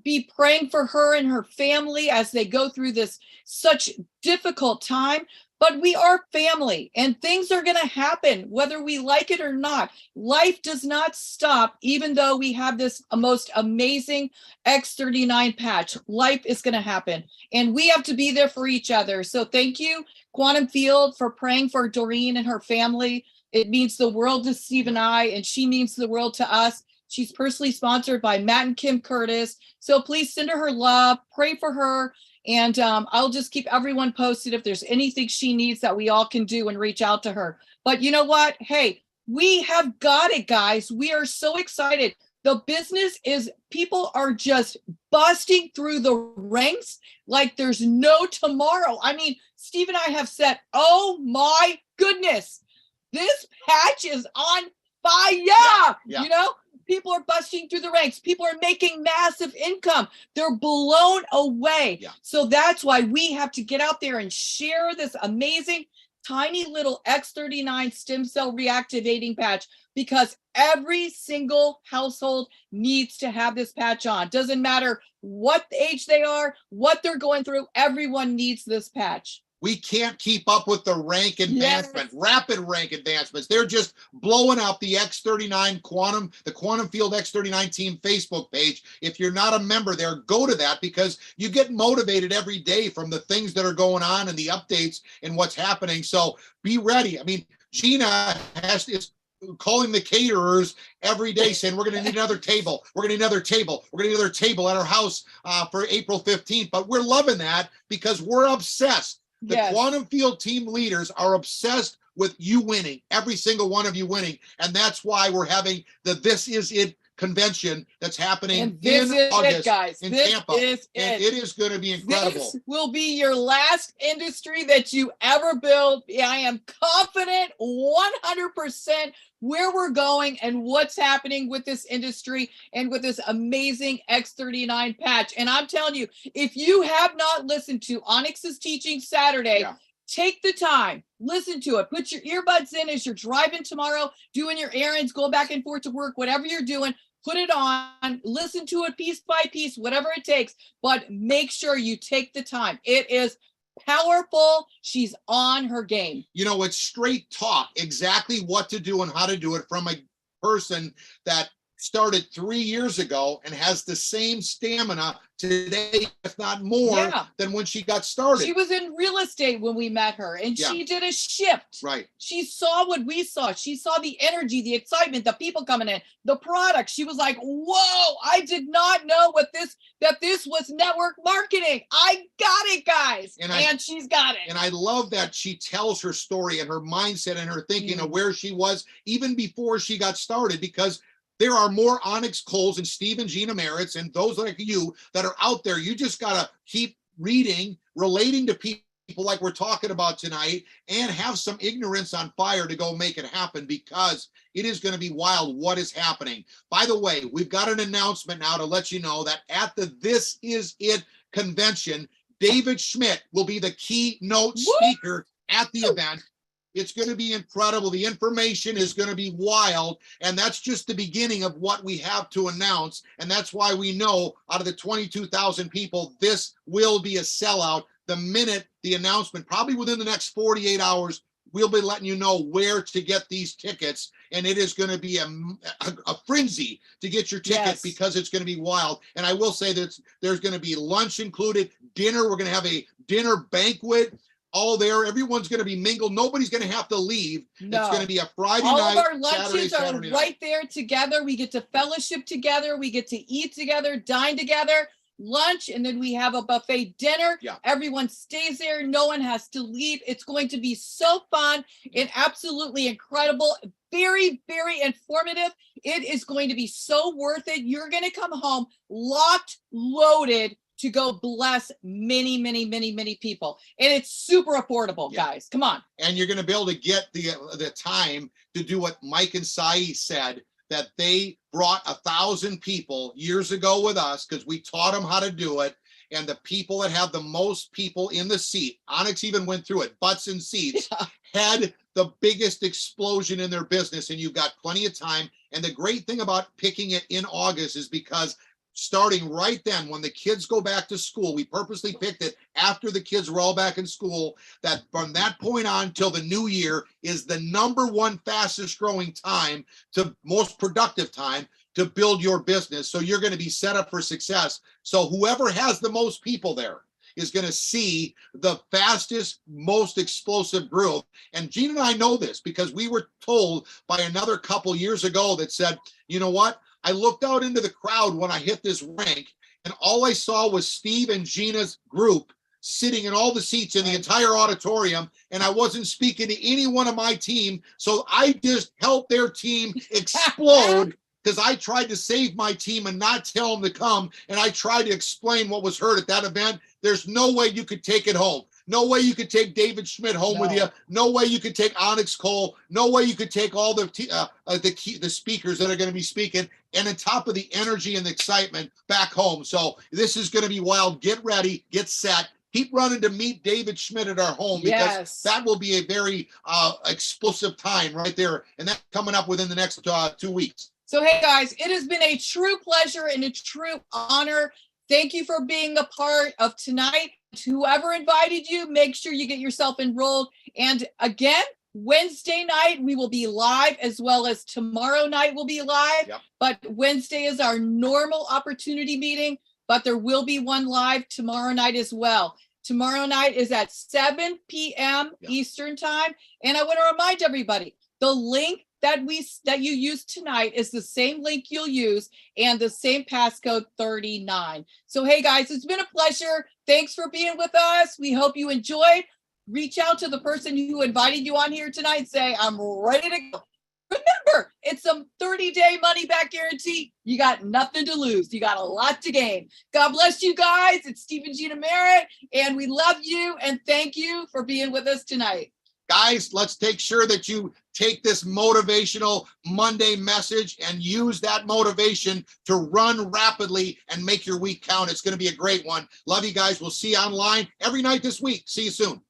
be praying for her and her family as they go through this such difficult time. But we are family, and things are going to happen whether we like it or not. Life does not stop, even though we have this most amazing X39 patch. Life is going to happen, and we have to be there for each other. So thank you, Quantum Field, for praying for Doreen and her family. It means the world to Steve and I, and she means the world to us. She's personally sponsored by Matt and Kim Curtis. So please send her love, pray for her. And I'll just keep everyone posted if there's anything she needs that we all can do and reach out to her. But you know what? Hey, we have got it, guys. We are so excited. The business is, people are just busting through the ranks like there's no tomorrow. I mean, Steve and I have said, oh my goodness, this patch is on fire,
Yeah.
People are busting through the ranks. People are making massive income. They're blown away.
Yeah.
So that's why we have to get out there and share this amazing, tiny little X39 stem cell reactivating patch, because every single household needs to have this patch on. Doesn't matter what age they are, what they're going through. Everyone needs this patch.
We can't keep up with the rank advancement, rapid rank advancements. They're just blowing up the X39 the Quantum Field X39 team Facebook page. If you're not a member there, go to that, because you get motivated every day from the things that are going on and the updates and what's happening. So be ready. I mean, Gina is calling the caterers every day saying, we're going to need another table. We're going to need another table. We're going to need another table at our house for April 15th. But we're loving that because we're obsessed. The Quantum Field team leaders are obsessed with you winning, every single one of you winning. And that's why we're having the This Is It convention that's happening in August in Tampa. And it is going to be incredible.
This will be your last industry that you ever build. I am confident 100% where we're going and what's happening with this industry and with this amazing X39 patch. And I'm telling you, if you have not listened to Onyx's teaching Saturday, take the time, listen to it, put your earbuds in as you're driving tomorrow, doing your errands, going back and forth to work, whatever you're doing, put it on, listen to it piece by piece, whatever it takes, but make sure you take the time. It is powerful. She's on her game.
It's straight talk, exactly what to do and how to do it from a person that started 3 years ago and has the same stamina today, if not more, than when she got started.
She was in real estate when we met her, and she did a shift.
Right.
She saw what we saw. She saw the energy, the excitement, the people coming in, the product. She was like, whoa, I did not know that this was network marketing. I got it, guys. And she's got it.
And I love that she tells her story and her mindset and her thinking of where she was even before she got started, because there are more Onyx Coles and Steve and Gina Merritts and those like you that are out there. You just got to keep reading, relating to people like we're talking about tonight, and have some ignorance on fire to go make it happen, because it is going to be wild what is happening. By the way, we've got an announcement now to let you know that at the This Is It convention, David Schmidt will be the keynote speaker at the event. It's going to be incredible. The information is going to be wild. And that's just the beginning of what we have to announce. And that's why we know out of the 22,000 people, this will be a sellout. The minute the announcement, probably within the next 48 hours, we'll be letting you know where to get these tickets. And it is going to be a frenzy to get your ticket, because it's going to be wild. And I will say that there's going to be lunch included, dinner. We're going to have a dinner banquet. All there. Everyone's going to be mingled. Nobody's going to have to leave.
No.
It's going to be a Friday
All
night.
All of our lunches
Saturday
are right there together. We get to fellowship together. We get to eat together, dine together, lunch, and then we have a buffet dinner. Everyone stays there. No one has to leave. It's going to be so fun and absolutely incredible. very, very informative. It is going to be so worth it. You're going to come home locked, loaded to go bless many, many, many, many people. And it's super affordable,
Yeah.
guys. Come on.
And you're going to be able to get the time to do what Mike and Sai said, that they brought 1,000 people years ago with us because we taught them how to do it. And the people that have the most people in the seat, Onyx even went through it, butts and seats, had the biggest explosion in their business. And you've got plenty of time. And the great thing about picking it in August is because starting right then, when the kids go back to school, we purposely picked it after the kids were all back in school, that from that point on till the new year is the #1 fastest growing time to most productive time to build your business. So you're going to be set up for success. So whoever has the most people there is going to see the fastest, most explosive growth. And Gene and I know this because we were told by another couple years ago that said, you know what? I looked out into the crowd when I hit this rank, and all I saw was Steve and Gina's group sitting in all the seats in the entire auditorium, and I wasn't speaking to any one of my team. So I just helped their team explode because I tried to save my team and not tell them to come. And I tried to explain what was heard at that event. There's no way you could take it home. No way you could take David Schmidt home with you. No way you could take Onyx Cole. No way you could take all the speakers that are going to be speaking. And on top of the energy and the excitement back home. So this is going to be wild. Get ready, get set. Keep running to meet David Schmidt at our home because that will be a very explosive time right there. And that's coming up within the next 2 weeks.
So, hey, guys, it has been a true pleasure and a true honor. Thank you for being a part of tonight. Whoever invited you, make sure you get yourself enrolled. And again, Wednesday night, we will be live, as well as tomorrow night we'll be live.
Yep.
But Wednesday is our normal opportunity meeting, but there will be one live tomorrow night as well. Tomorrow night is at 7 p.m.
Yep.
Eastern time. And I want to remind everybody, the link that you use tonight is the same link you'll use and the same passcode 39. So, hey guys, it's been a pleasure. Thanks for being with us. We hope you enjoyed. Reach out to the person who invited you on here tonight. Say, I'm ready to go. Remember, it's a 30-day money back guarantee. You got nothing to lose. You got a lot to gain. God bless you guys. It's Steve and Gina Merritt, and we love you and thank you for being with us tonight.
Guys, let's take sure that you take this motivational Monday message and use that motivation to run rapidly and make your week count. It's going to be a great one. Love you guys. We'll see you online every night this week. See you soon.